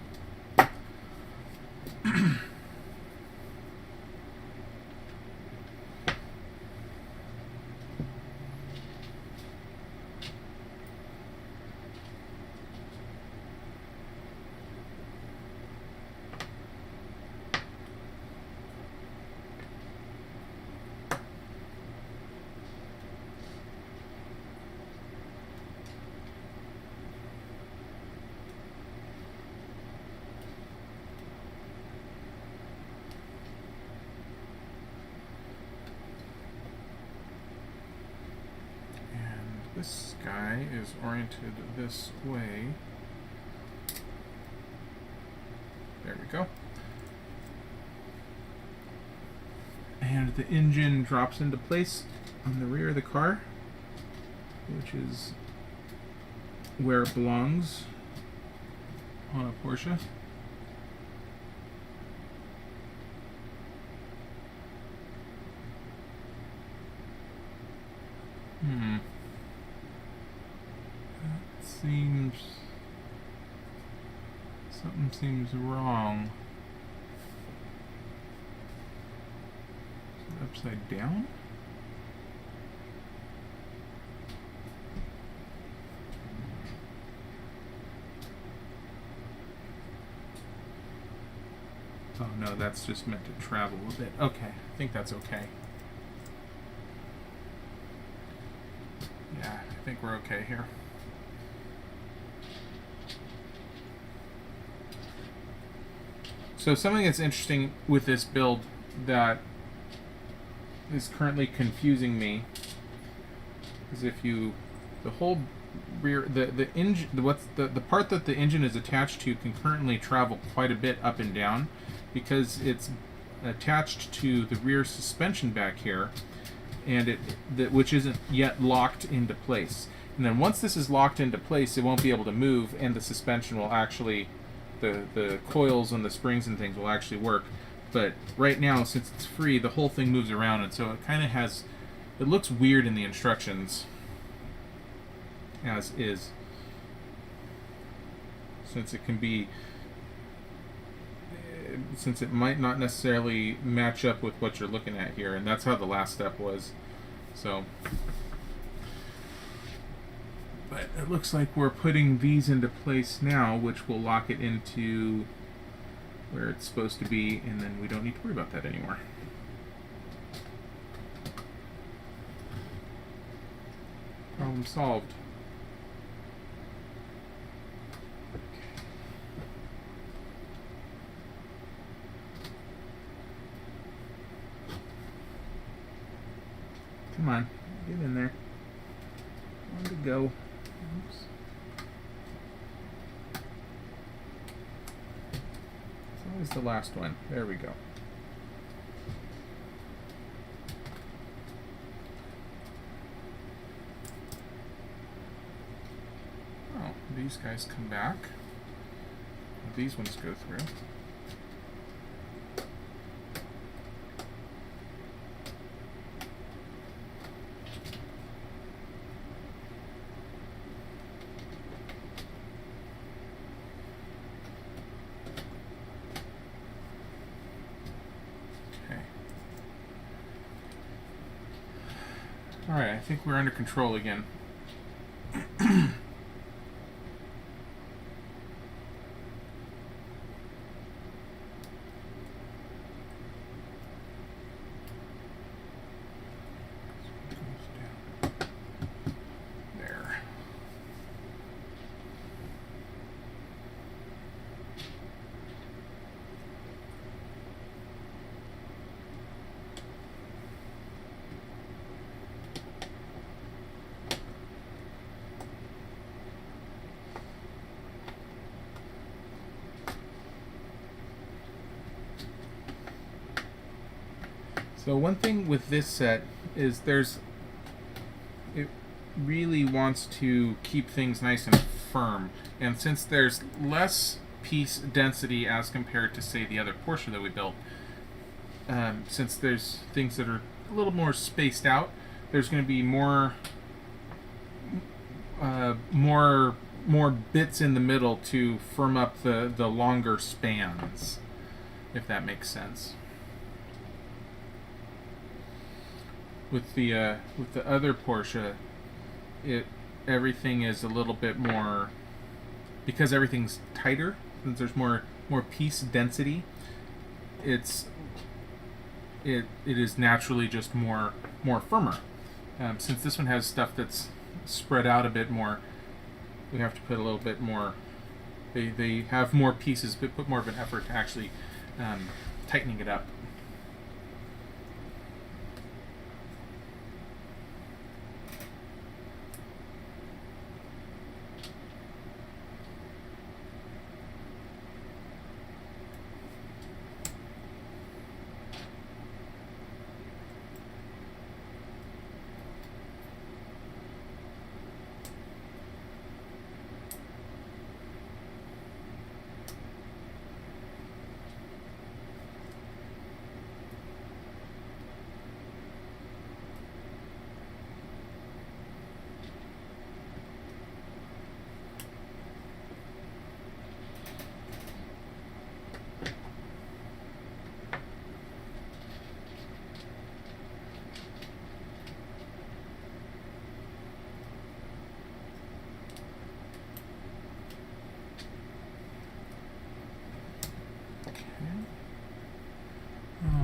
this guy is oriented this way. There we go. And the engine drops into place on the rear of the car, which is where it belongs on a Porsche. Something seems wrong. Is it upside down? Oh no, that's just meant to travel a bit. Okay, I think that's okay. Yeah, I think we're okay here. So something that's interesting with this build that is currently confusing me is the rear the engine the part that the engine is attached to can currently travel quite a bit up and down because it's attached to the rear suspension back here, and which isn't yet locked into place. And then once this is locked into place, it won't be able to move, and the suspension will actually, the coils and the springs and things will actually work. But right now, since it's free, the whole thing moves around, and so it kind of has, it looks weird in the instructions as is, since it can be, since it might not necessarily match up with what you're looking at here, and that's how the last step was. So, but it looks like we're putting these into place now, which will lock it into where it's supposed to be, and then we don't need to worry about that anymore. Problem solved. Come on, get in there. One to go. Oops. It's always the last one. There we go. Oh, these guys come back. These ones go through. Alright, I think we're under control again. There. So one thing with this set is it really wants to keep things nice and firm, and since there's less piece density as compared to, say, the other Porsche that we built, since there's things that are a little more spaced out, there's going to be more bits in the middle to firm up the longer spans, if that makes sense. With the other Porsche, everything is a little bit more, because everything's tighter, since there's more piece density. It is naturally just more firmer. Since this one has stuff that's spread out a bit more, we have to put a little bit more. They have more pieces, but put more of an effort to actually tightening it up.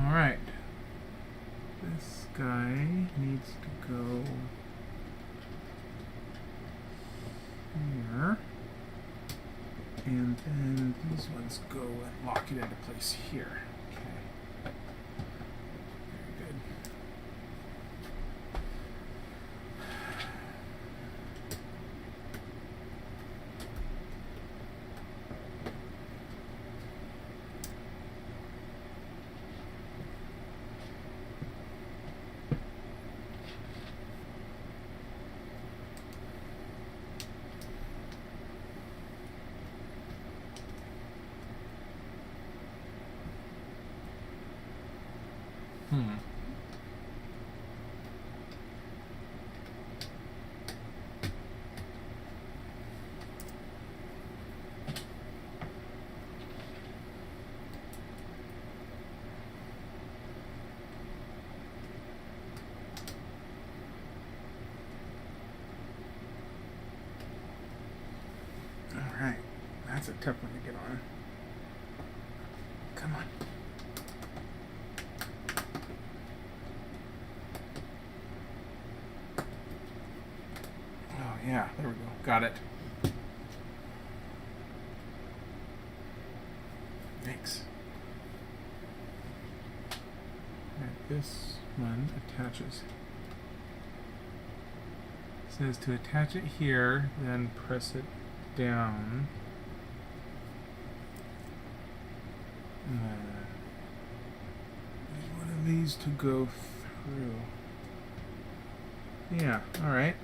Alright. This guy needs to go here. And then these ones go and lock it into place here. Okay. Very good. That's a tough one to get on. Come on. Oh yeah, there we go. Got it. Thanks. Alright, this one attaches. It says to attach it here, then press it down. And then use one of these to go through. Yeah, alright.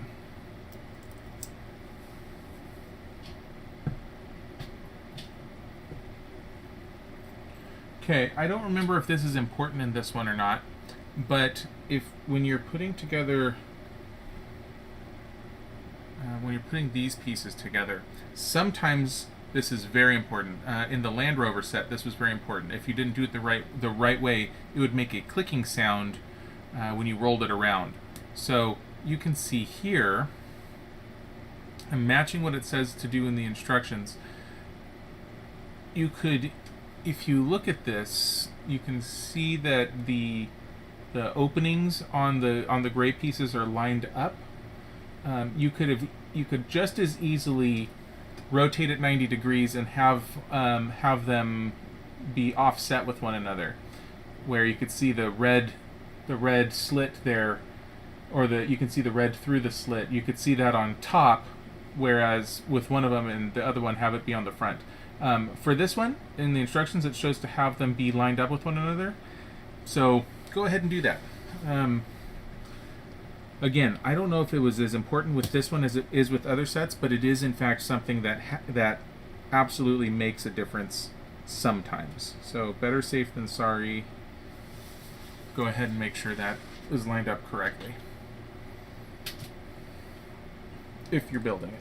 Okay, I don't remember if this is important in this one or not, but when you're putting together, when you're putting these pieces together, sometimes this is very important. In the Land Rover set, this was very important. If you didn't do it the right way, it would make a clicking sound when you rolled it around. So you can see here, I'm matching what it says to do in the instructions. You could, if you look at this, you can see that the openings on the gray pieces are lined up. You could just as easily rotate it 90 degrees and have them be offset with one another, where you could see the red slit there, or you can see the red through the slit. You could see that on top, whereas with one of them and the other one have it be on the front. For this one, in the instructions, it shows to have them be lined up with one another. So go ahead and do that. Again, I don't know if it was as important with this one as it is with other sets, but it is in fact something that absolutely makes a difference sometimes. So better safe than sorry. Go ahead and make sure that is lined up correctly if you're building it.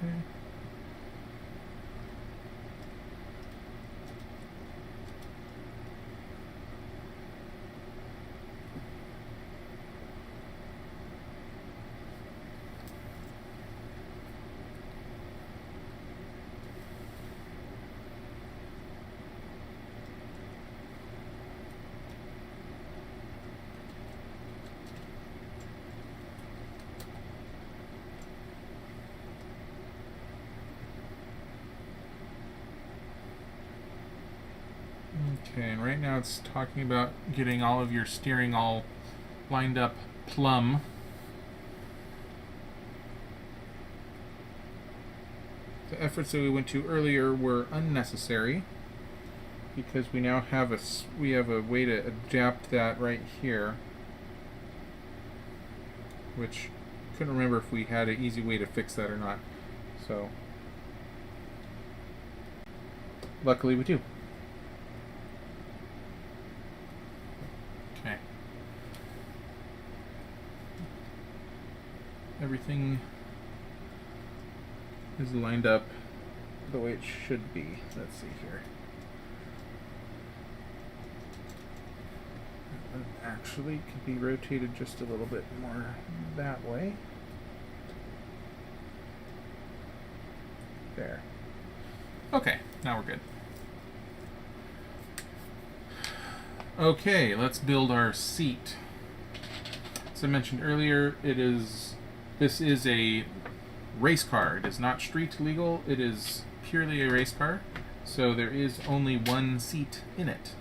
Okay. Okay, and right now it's talking about getting all of your steering all lined up plumb. The efforts that we went to earlier were unnecessary because we now have a way to adapt that right here, which couldn't remember if we had an easy way to fix that or not. So luckily we do. Everything is lined up the way it should be. Let's see here. That actually could be rotated just a little bit more that way. There. Okay, now we're good. Okay, let's build our seat. As I mentioned earlier, this is a race car. It is not street legal. It is purely a race car. So there is only one seat in it.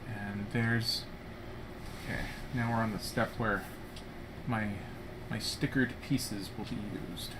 And there's... Okay, now we're on the step where my stickered pieces will be used.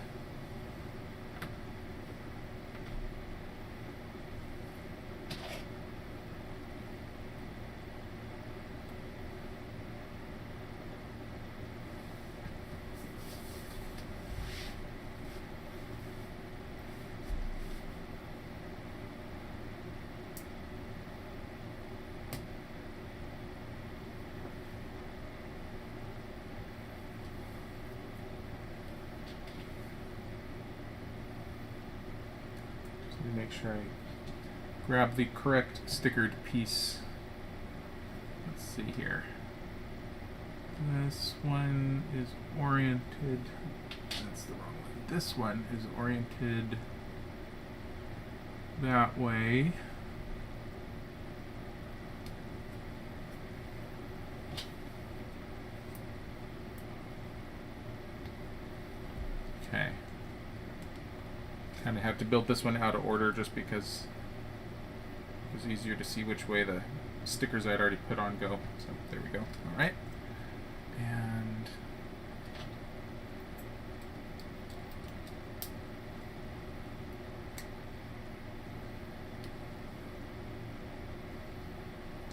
make sure I grab the correct stickered piece. Let's see here. This one is oriented. That's the wrong way. This one is oriented that way. Okay. Kind of have to build this one out of order just because it was easier to see which way the stickers I'd already put on go. So there we go. All right. And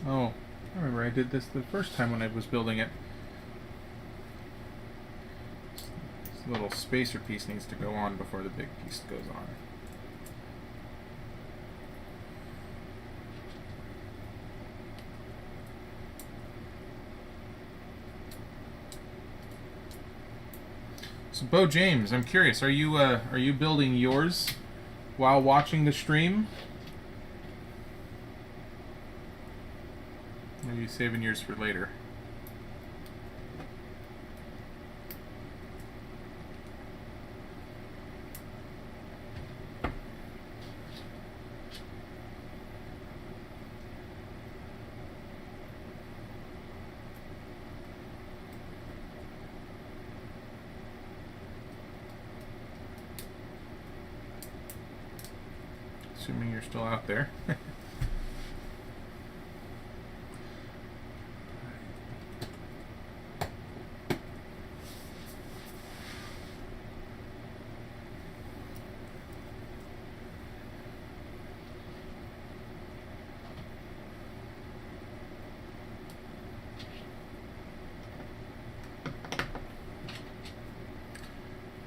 oh, I remember I did this the first time when I was building it. This little spacer piece needs to go on before the big piece goes on. So, Bo James, I'm curious, are you building yours while watching the stream? Or are you saving yours for later? Assuming you're still out there.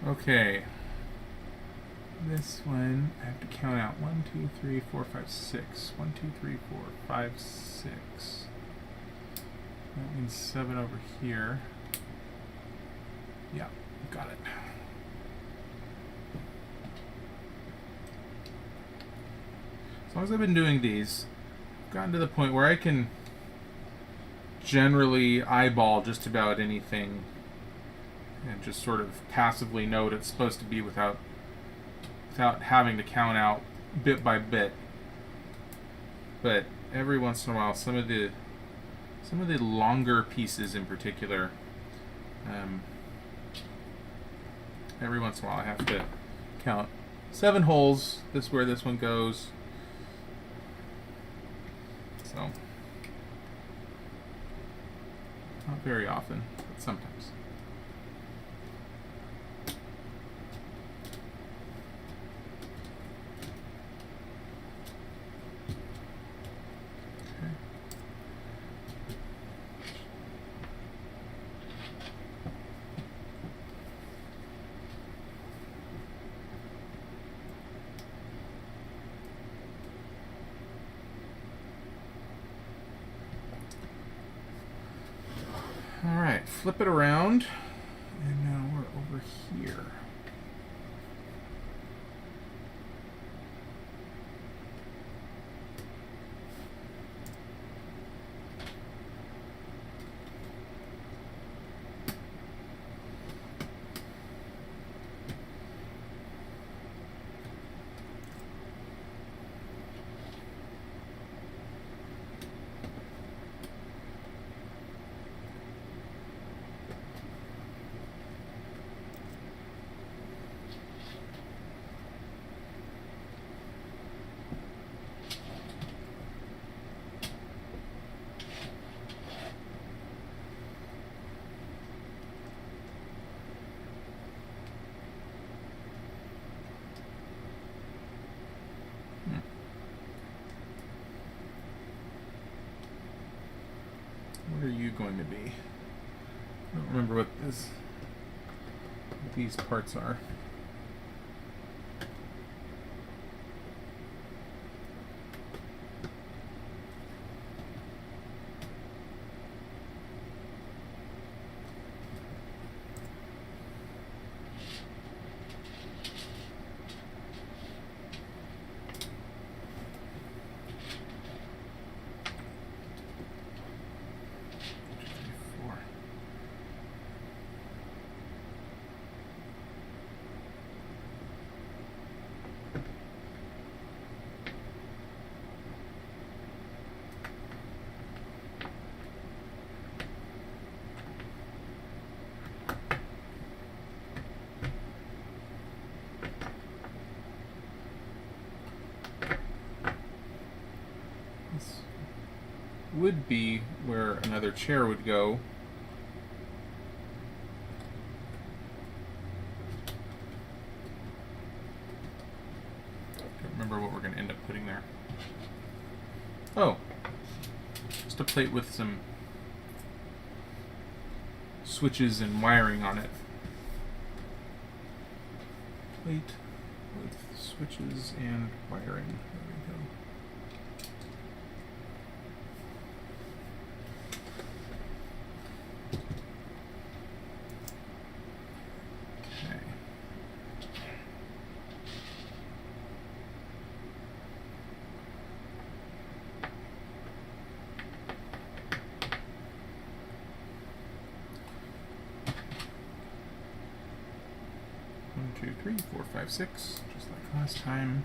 Okay. This one, I have to count out 1, 2, 3, 4, 5, 6. 1, 2, 3, 4, 5, 6. That means 7 over here. Yeah, got it. As long as I've been doing these, I've gotten to the point where I can generally eyeball just about anything and just sort of passively know what it's supposed to be without having to count out bit by bit. But every once in a while, some of the longer pieces in particular, every once in a while I have to count 7 holes. This is where this one goes. So not very often, but sometimes. Alright, flip it around, and now we're over here. What are you going to be? I don't remember what these parts are. would be where another chair would go. Don't remember what we're going to end up putting there. Oh, just a plate with some switches and wiring on it. Plate with switches and wiring. There we go. Okay. One, two, three, four, five, six, just like last time.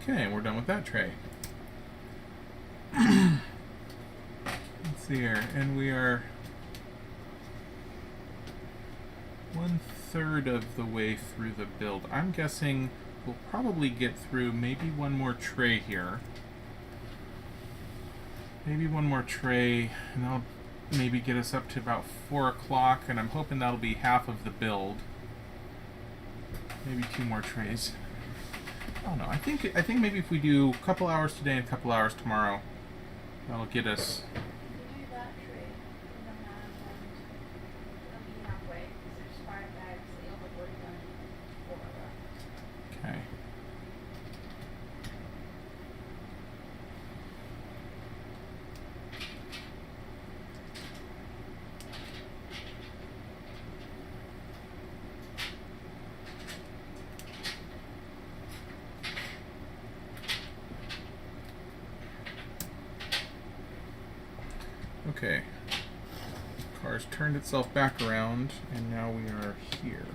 Okay, we're done with that tray. Let's see here, and we are 1/3 of the way through the build. I'm guessing we'll probably get through maybe one more tray here. Maybe one more tray, and that'll maybe get us up to about 4 o'clock, and I'm hoping that'll be half of the build. Maybe 2 more trays. I don't know. I think maybe if we do a couple hours today and a couple hours tomorrow, that'll get us. If you do that tray, you're gonna have it'll be halfway because there's 5 bags that you'll have already done and 4 left. Okay. Okay. Car's turned itself back around, and now we are here.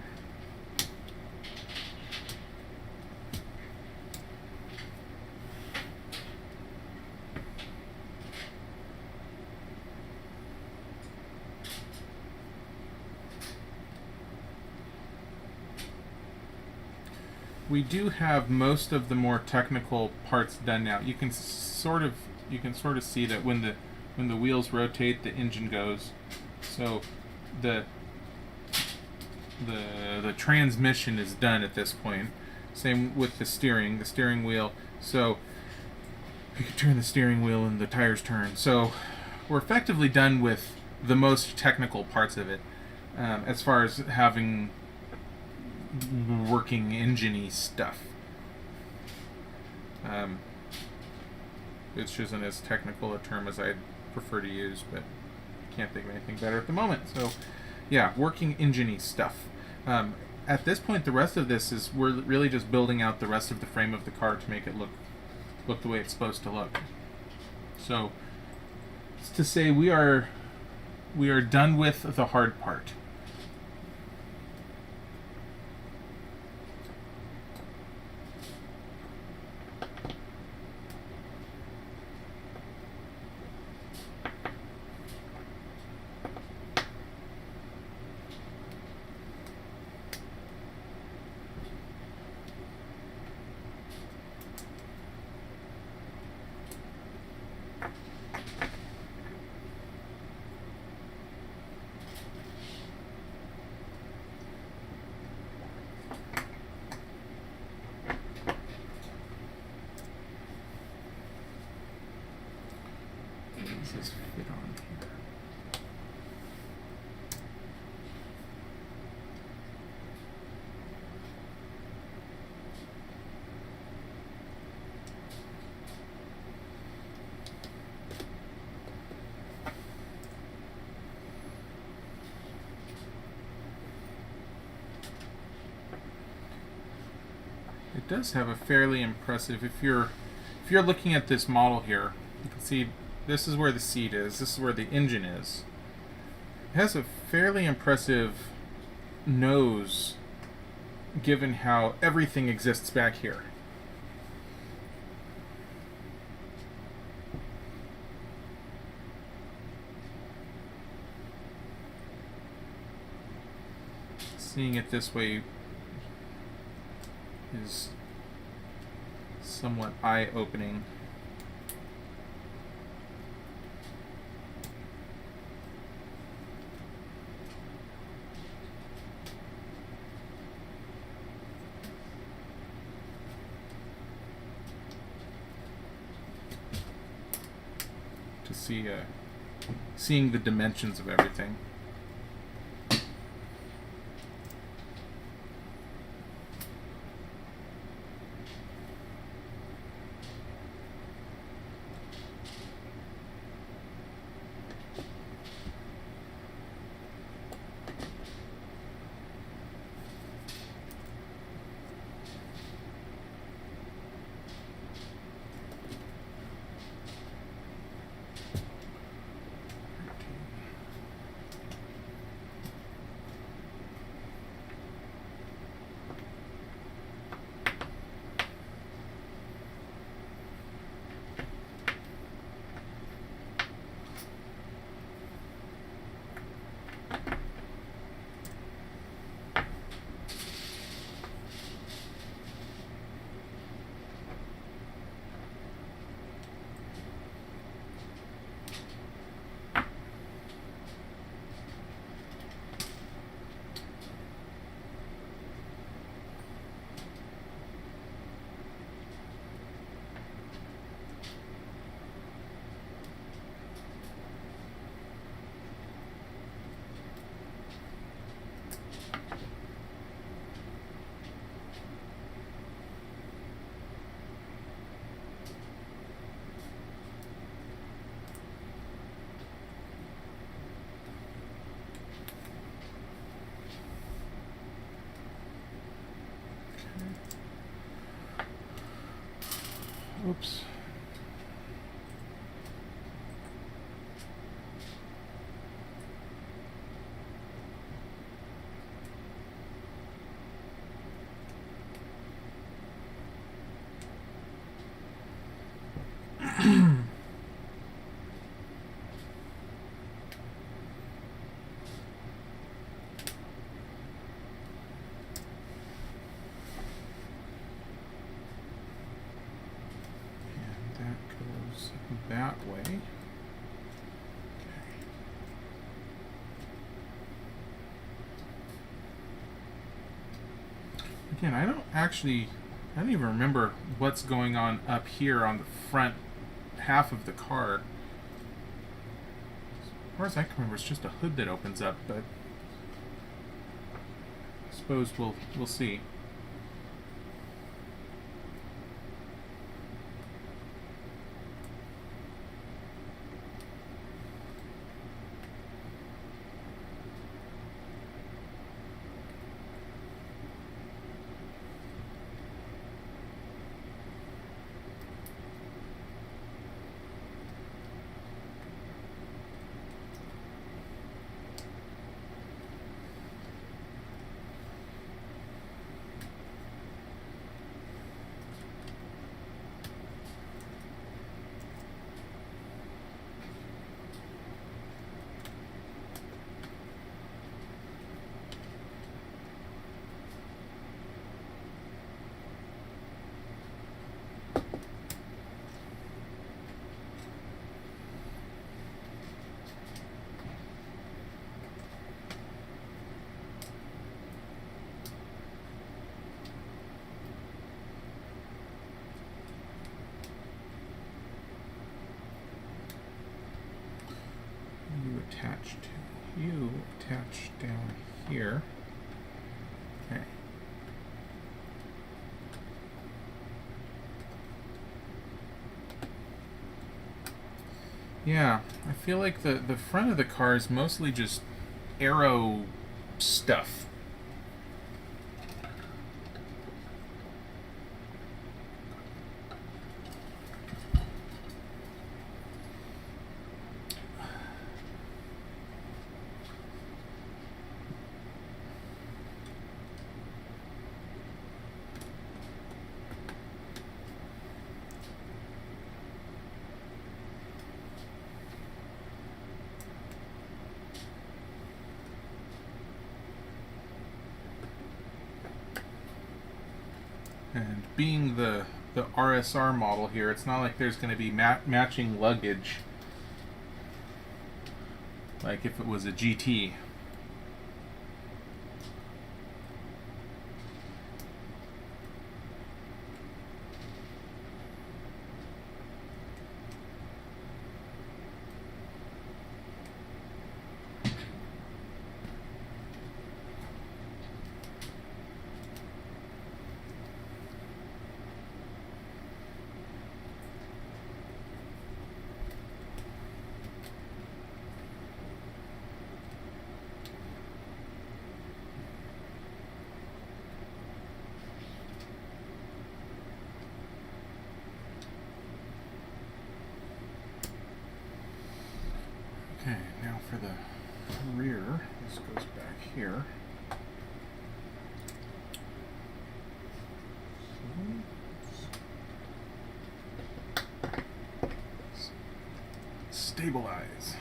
We do have most of the more technical parts done now. You can sort of see that when the wheels rotate, the engine goes. So the transmission is done at this point. Same with the steering wheel. So you can turn the steering wheel and the tires turn. So we're effectively done with the most technical parts of it, as far as having working engine-y stuff. Which isn't as technical a term as I'd prefer to use, but I can't think of anything better at the moment. So yeah, working engine-y stuff. At this point, the rest of this is we're really just building out the rest of the frame of the car to make it look the way it's supposed to look. So it's to say we are done with the hard part. This fit on here. It does have a fairly impressive, if you're looking at this model here, you can see this is where the seat is, this is where the engine is. It has a fairly impressive nose given how everything exists back here. seeing it this way is somewhat eye-opening. To see seeing the dimensions of everything. Oops. That way. Again, I don't even remember what's going on up here on the front half of the car. As far as I can remember, it's just a hood that opens up, but I suppose we'll see. You attach down here. Okay. Yeah, I feel like the front of the car is mostly just aero stuff. being the RSR model here, it's not like there's going to be matching luggage like if it was a GT. Okay, now for the rear, this goes back here. Stabilize.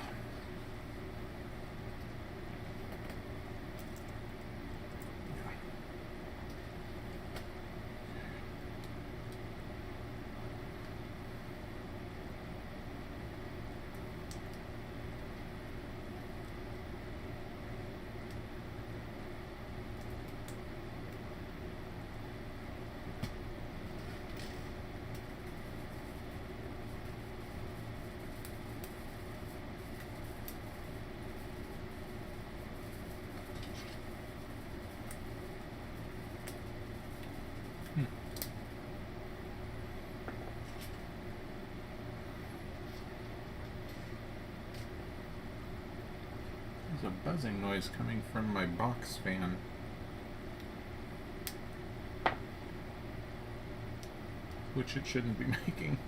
There's a buzzing noise coming from my box fan. Which it shouldn't be making.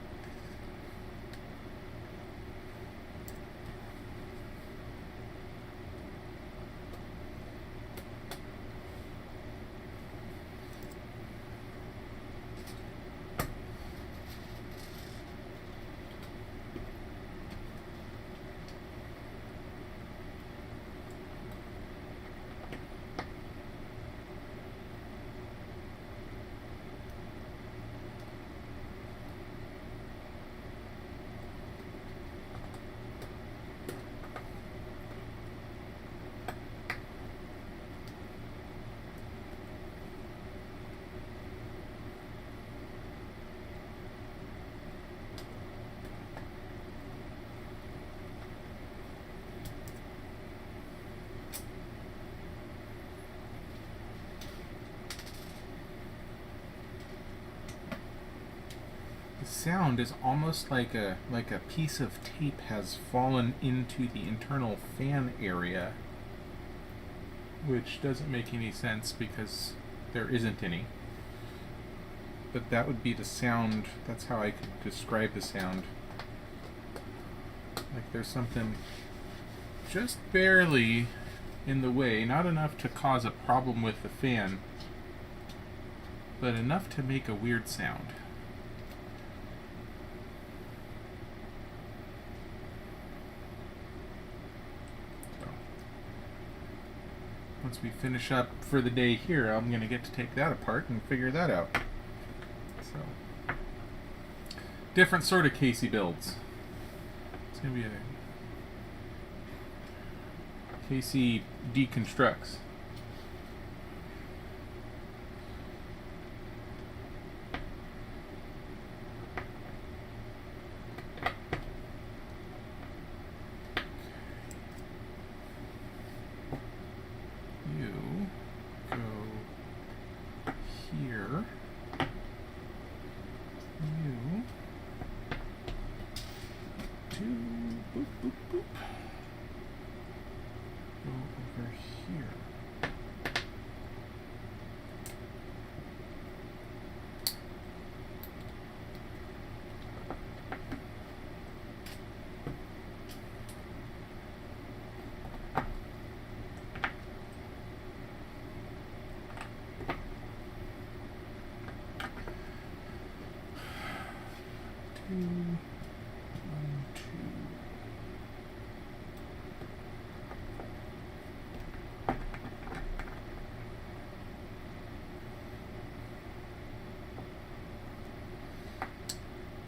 Sound is almost like a piece of tape has fallen into the internal fan area, which doesn't make any sense because there isn't any. But that would be the sound. That's how I could describe the sound. Like there's something just barely in the way, not enough to cause a problem with the fan, but enough to make a weird sound. Once we finish up for the day here, I'm going to get to take that apart and figure that out. So, different sort of CaseyBuilds. It's going to be a Casey deconstructs.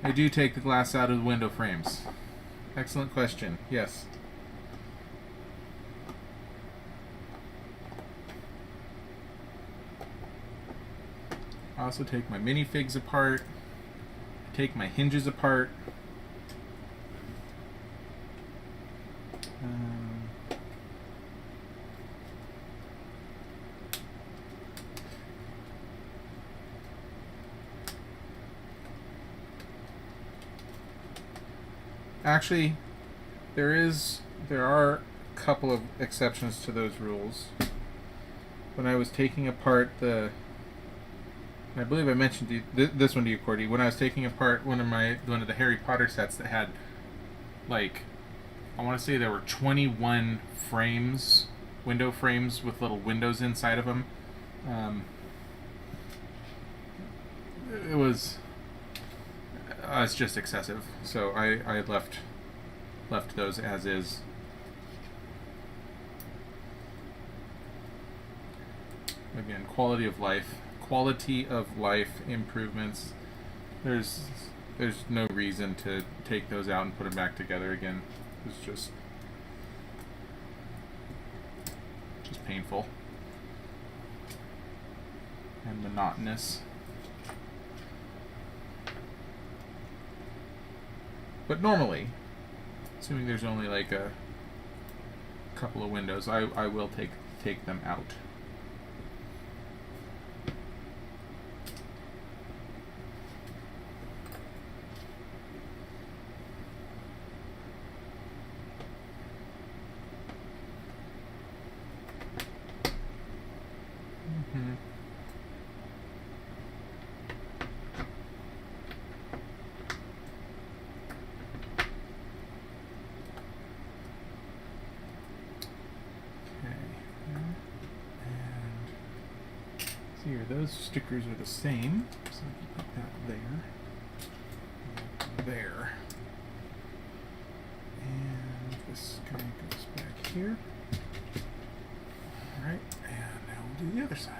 I do take the glass out of the window frames. Excellent question. Yes. I also take my minifigs apart. I take my hinges apart. Actually, there are a couple of exceptions to those rules. When I was taking apart I believe I mentioned this one to you, Cordy. When I was taking apart one of the Harry Potter sets that had, like, I want to say there were 21 frames, window frames with little windows inside of them. It's just excessive. So I left those as is. Again, quality of life improvements. There's no reason to take those out and put them back together again. It's just painful and monotonous. But normally, assuming there's only like a couple of windows, I will take them out. Here, those stickers are the same, so I can put that there, and this guy goes back here. Alright, and now we'll do the other side.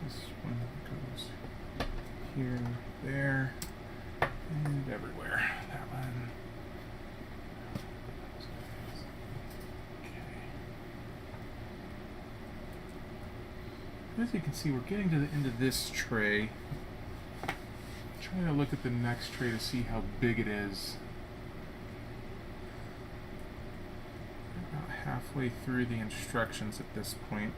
This one goes here, there, and everywhere. That one. Okay. As you can see, we're getting to the end of this tray. I'm trying to look at the next tray to see how big it is. About halfway through the instructions at this point.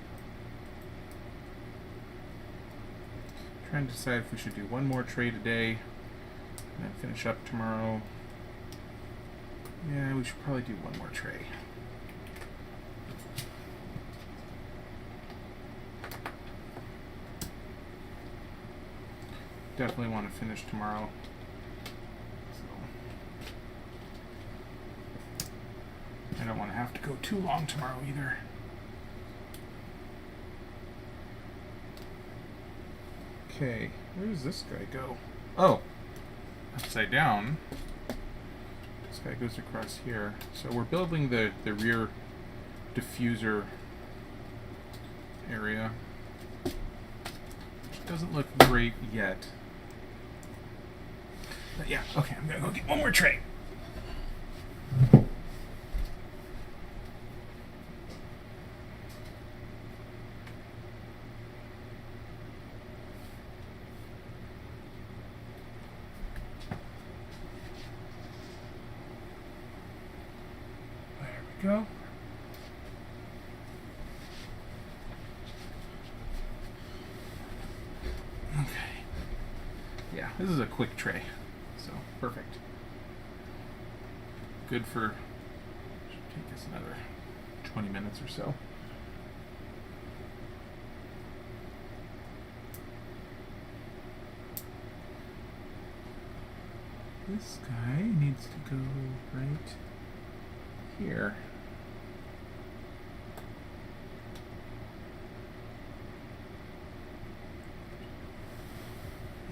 Trying to decide if we should do one more tray today and then finish up tomorrow. Yeah, we should probably do one more tray. Definitely want to finish tomorrow. So I don't want to have to go too long tomorrow either. Okay, where does this guy go? Oh, upside down. This guy goes across here. So we're building the rear diffuser area, which doesn't look great yet. But yeah, okay, I'm gonna go get one more tray. Go. Okay. Yeah, this is a quick tray, so perfect. Good for, should take us another 20 minutes or so. This guy needs to go right here.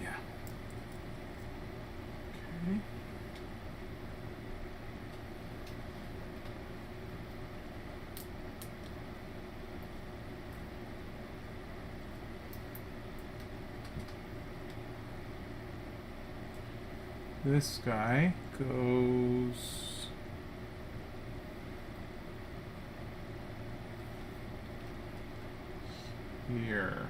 Yeah. Okay. This guy goes here.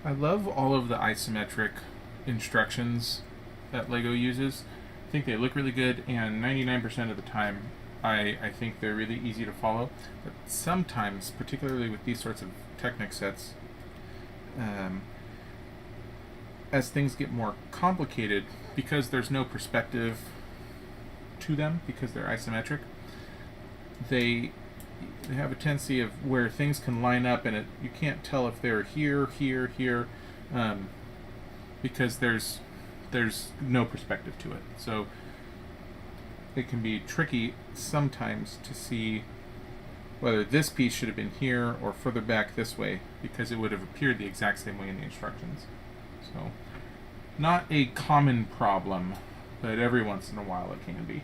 I love all of the isometric instructions that LEGO uses. I think they look really good, and 99% of the time I think they're really easy to follow. But sometimes, particularly with these sorts of Technic sets, as things get more complicated, because there's no perspective to them, because they're isometric, they have a tendency of where things can line up, and you can't tell if they're here, because there's no perspective to it. So it can be tricky sometimes to see whether this piece should have been here or further back this way, because it would have appeared the exact same way in the instructions. So, not a common problem, but every once in a while it can be.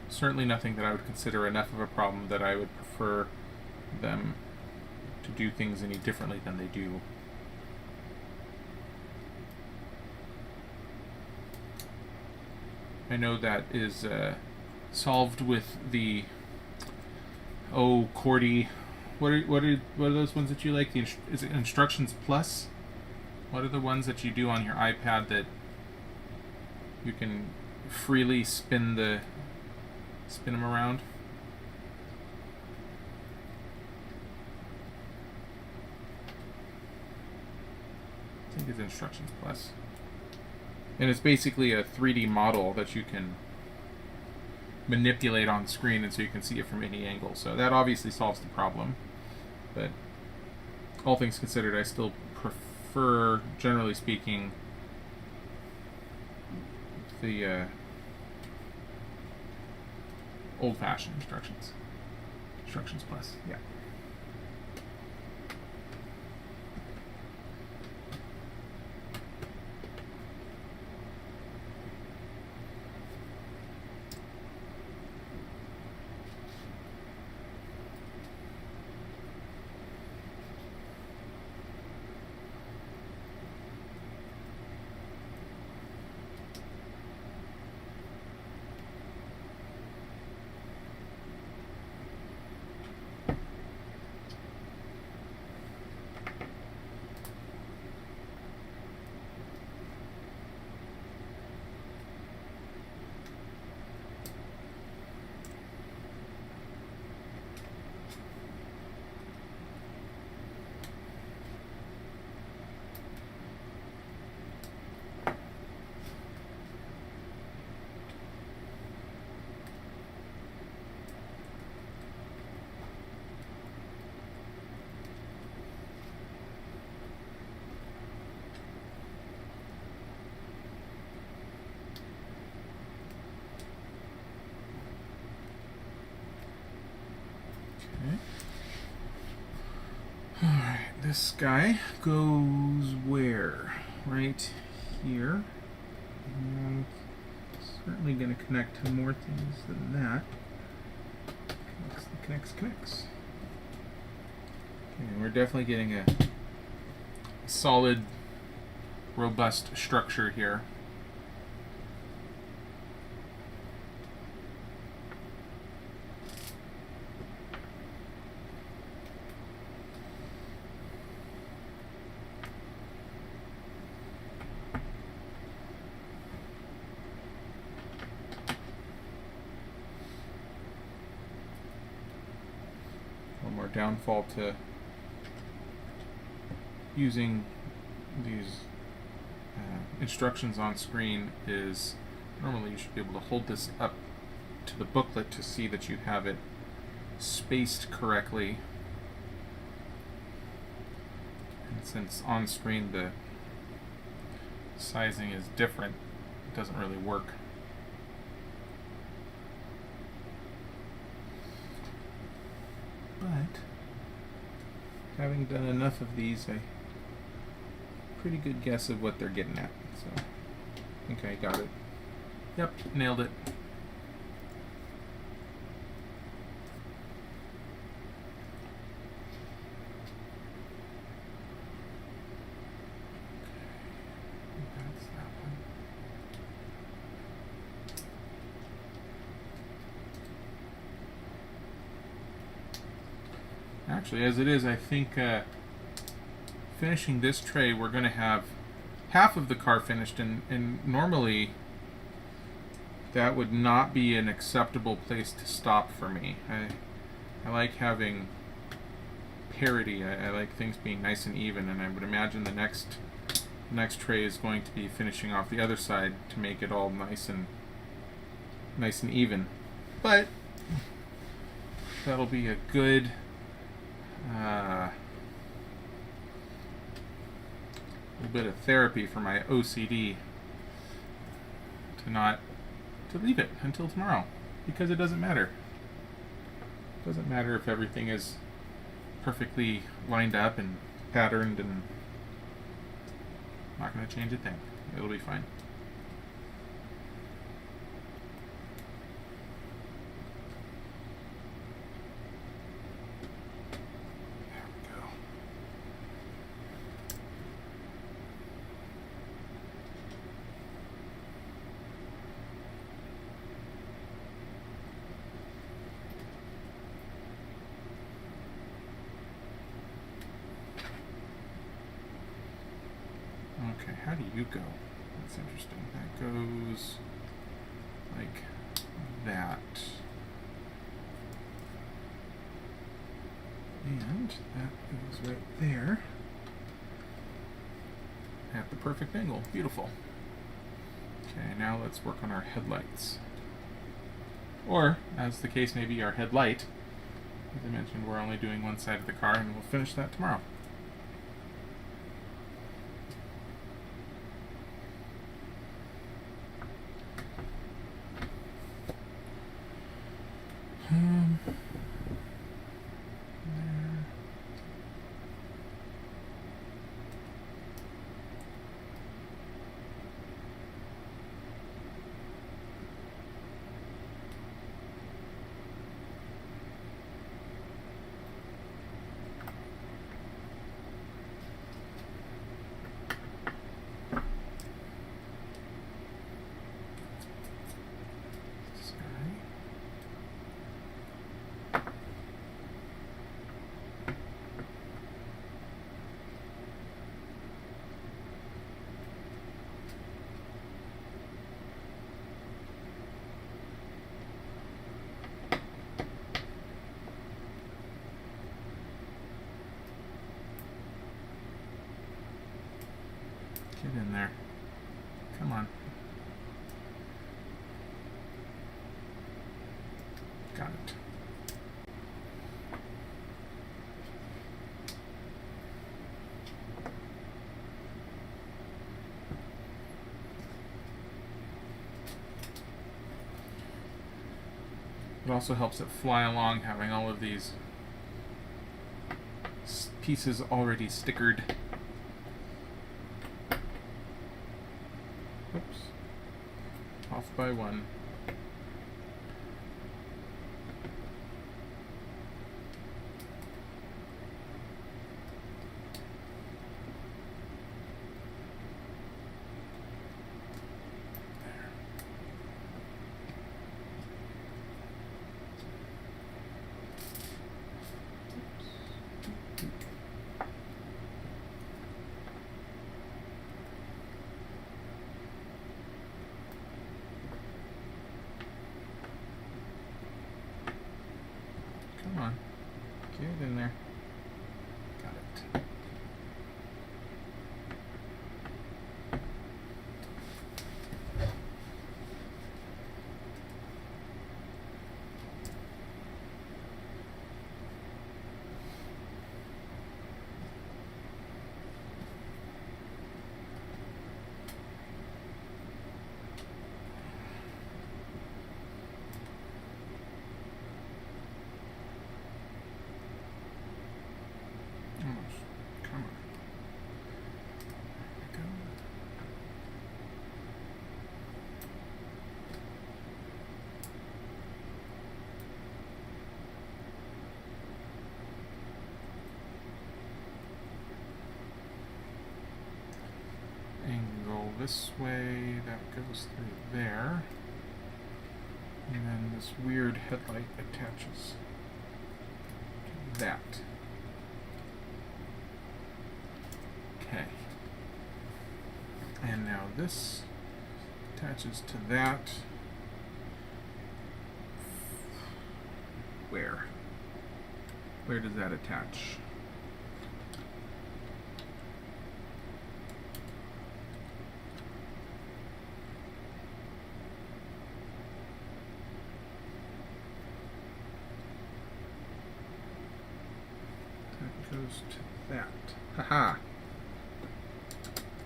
Certainly nothing that I would consider enough of a problem that I would prefer them to do things any differently than they do. I know that is solved with the Cordy. What are those ones that you like? Is it Instructions Plus? What are the ones that you do on your iPad that you can freely spin them around? I think it's Instructions Plus. And it's basically a 3D model that you can manipulate on screen, and so you can see it from any angle. So that obviously solves the problem. But all things considered, I still prefer, generally speaking, the old-fashioned Instructions Plus. Yeah. Alright, this guy goes where? Right here. And certainly going to connect to more things than that. Connects. Okay, we're definitely getting a solid, robust structure here. Downfall to using these instructions on screen is normally you should be able to hold this up to the booklet to see that you have it spaced correctly. since on screen the sizing is different, it doesn't really work. But having done enough of these, I pretty good guess of what they're getting at. So I think I got it. Yep, nailed it. That's that one. Actually, as it is, I think finishing this tray, we're going to have half of the car finished, and normally that would not be an acceptable place to stop for me. I like having parity. I like things being nice and even, and I would imagine the next tray is going to be finishing off the other side to make it all nice and even. But that'll be a good little bit of therapy for my OCD to leave it until tomorrow, because it doesn't matter. It doesn't matter if everything is perfectly lined up and patterned, and I'm not going to change a thing. It'll be fine. Okay, how do you go? That's interesting. That goes like that. And that goes right there at the perfect angle. Beautiful. Okay, now let's work on our headlights. Or, as the case may be, our headlight. As I mentioned, we're only doing one side of the car, and we'll finish that tomorrow. Get in there. Come on. Got it. It also helps it fly along having all of these pieces already stickered. Oops. Off by one. this way, that goes through there. And then this weird headlight attaches to that. Okay. And now this attaches to that. Where? Where does that attach? That goes to that. Haha.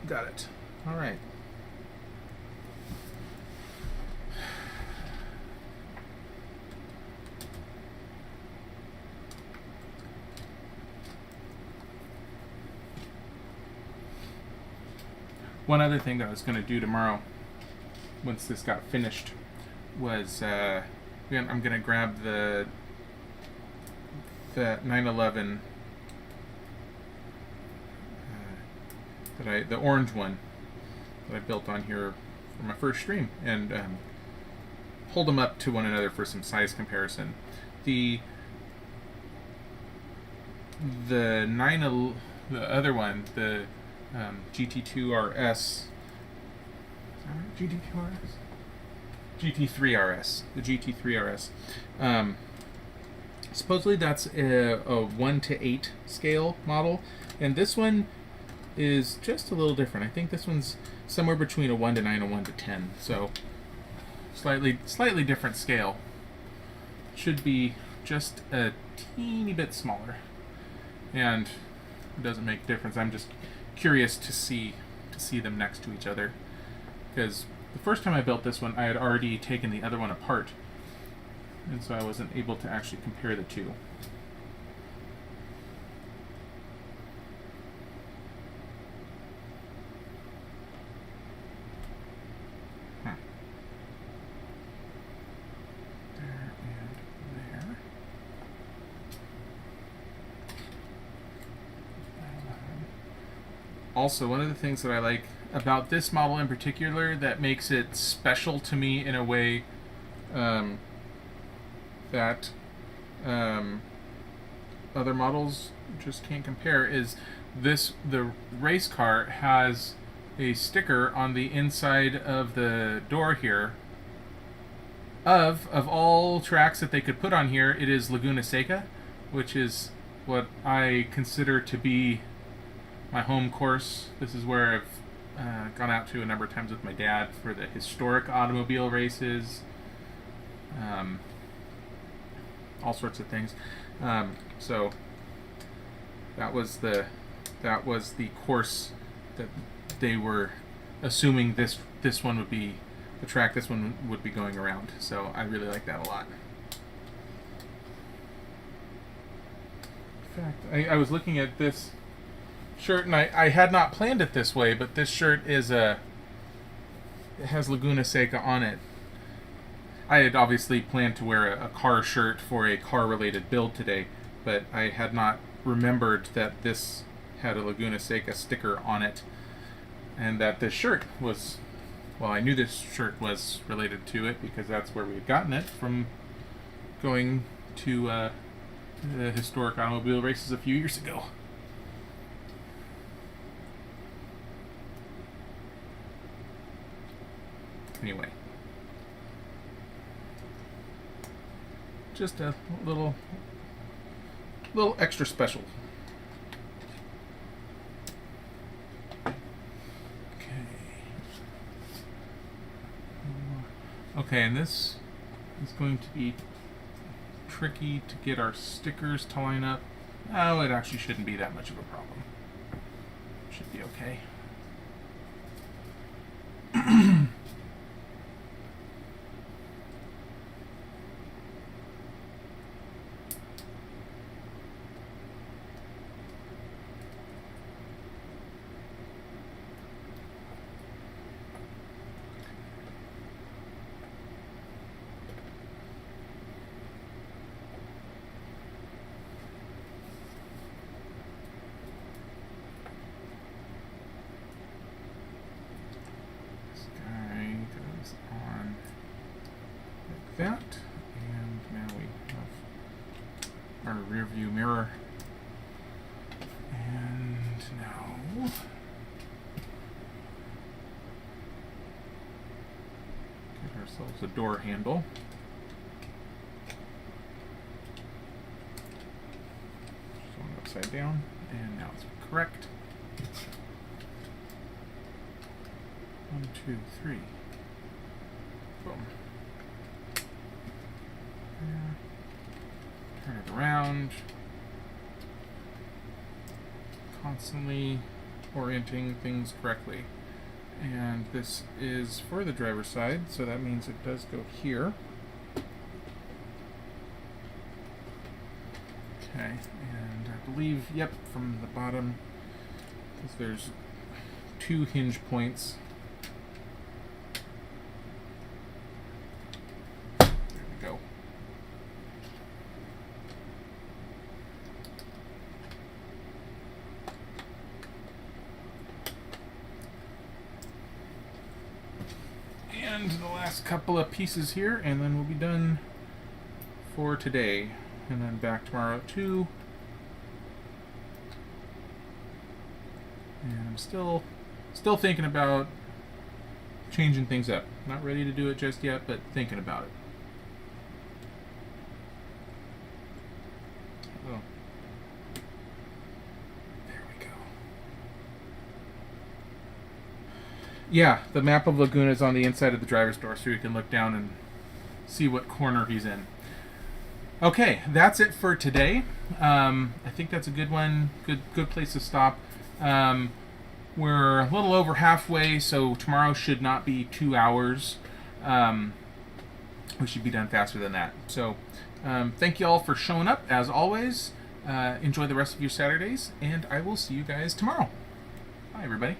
Got it. All right. One other thing that I was going to do tomorrow, once this got finished, was I'm going to grab the 911 the orange one that I built on here for my first stream, and hold them up to one another for some size comparison. The other one, the GT2 RS. GT2 RS? GT3 RS. The GT3 RS. Supposedly that's a 1 to 8 scale model, and this one is just a little different. I think this one's somewhere between a 1 to 9 and 1 to 10, so slightly different scale. Should be just a teeny bit smaller, and it doesn't make a difference. I'm just curious to see them next to each other, because the first time I built this one, I had already taken the other one apart, and so I wasn't able to actually compare the two. Also, one of the things that I like about this model in particular that makes it special to me in a way that other models just can't compare is the race car has a sticker on the inside of the door here. Of all tracks that they could put on here, it is Laguna Seca, which is what I consider to be my home course. This is where I've gone out to a number of times with my dad for the historic automobile races, all sorts of things. So that was the course that they were assuming this one would be the track this one would be going around. So I really like that a lot. In fact, I was looking at this shirt, and I had not planned it this way, but this shirt it has Laguna Seca on it. I had obviously planned to wear a car shirt for a car-related build today, but I had not remembered that this had a Laguna Seca sticker on it, and that this shirt was, well, I knew this shirt was related to it because that's where we had gotten it from going to the historic automobile races a few years ago. Anyway, just a little extra special. Okay, and this is going to be tricky to get our stickers to line up. Oh, it actually shouldn't be that much of a problem. Should be okay. that. And now we have our rear view mirror. And now get ourselves a door handle. Just going upside down, and now it's correct. 1, 2, 3. Boom. Turn it around. Constantly orienting things correctly. And this is for the driver's side, so that means it does go here. Okay, and I believe, yep, from the bottom, because there's 2 hinge points. There we go. And the last couple of pieces here, and then we'll be done for today. And then back tomorrow at 2. And I'm still thinking about changing things up. Not ready to do it just yet, but thinking about it. Oh. There we go. Yeah, the map of Laguna is on the inside of the driver's door, so you can look down and see what corner he's in. Okay, that's it for today. I think that's a good one. Good place to stop. We're a little over halfway, so tomorrow should not be 2 hours. We should be done faster than that. So thank you all for showing up, as always. Enjoy the rest of your Saturdays, and I will see you guys tomorrow. Bye, everybody.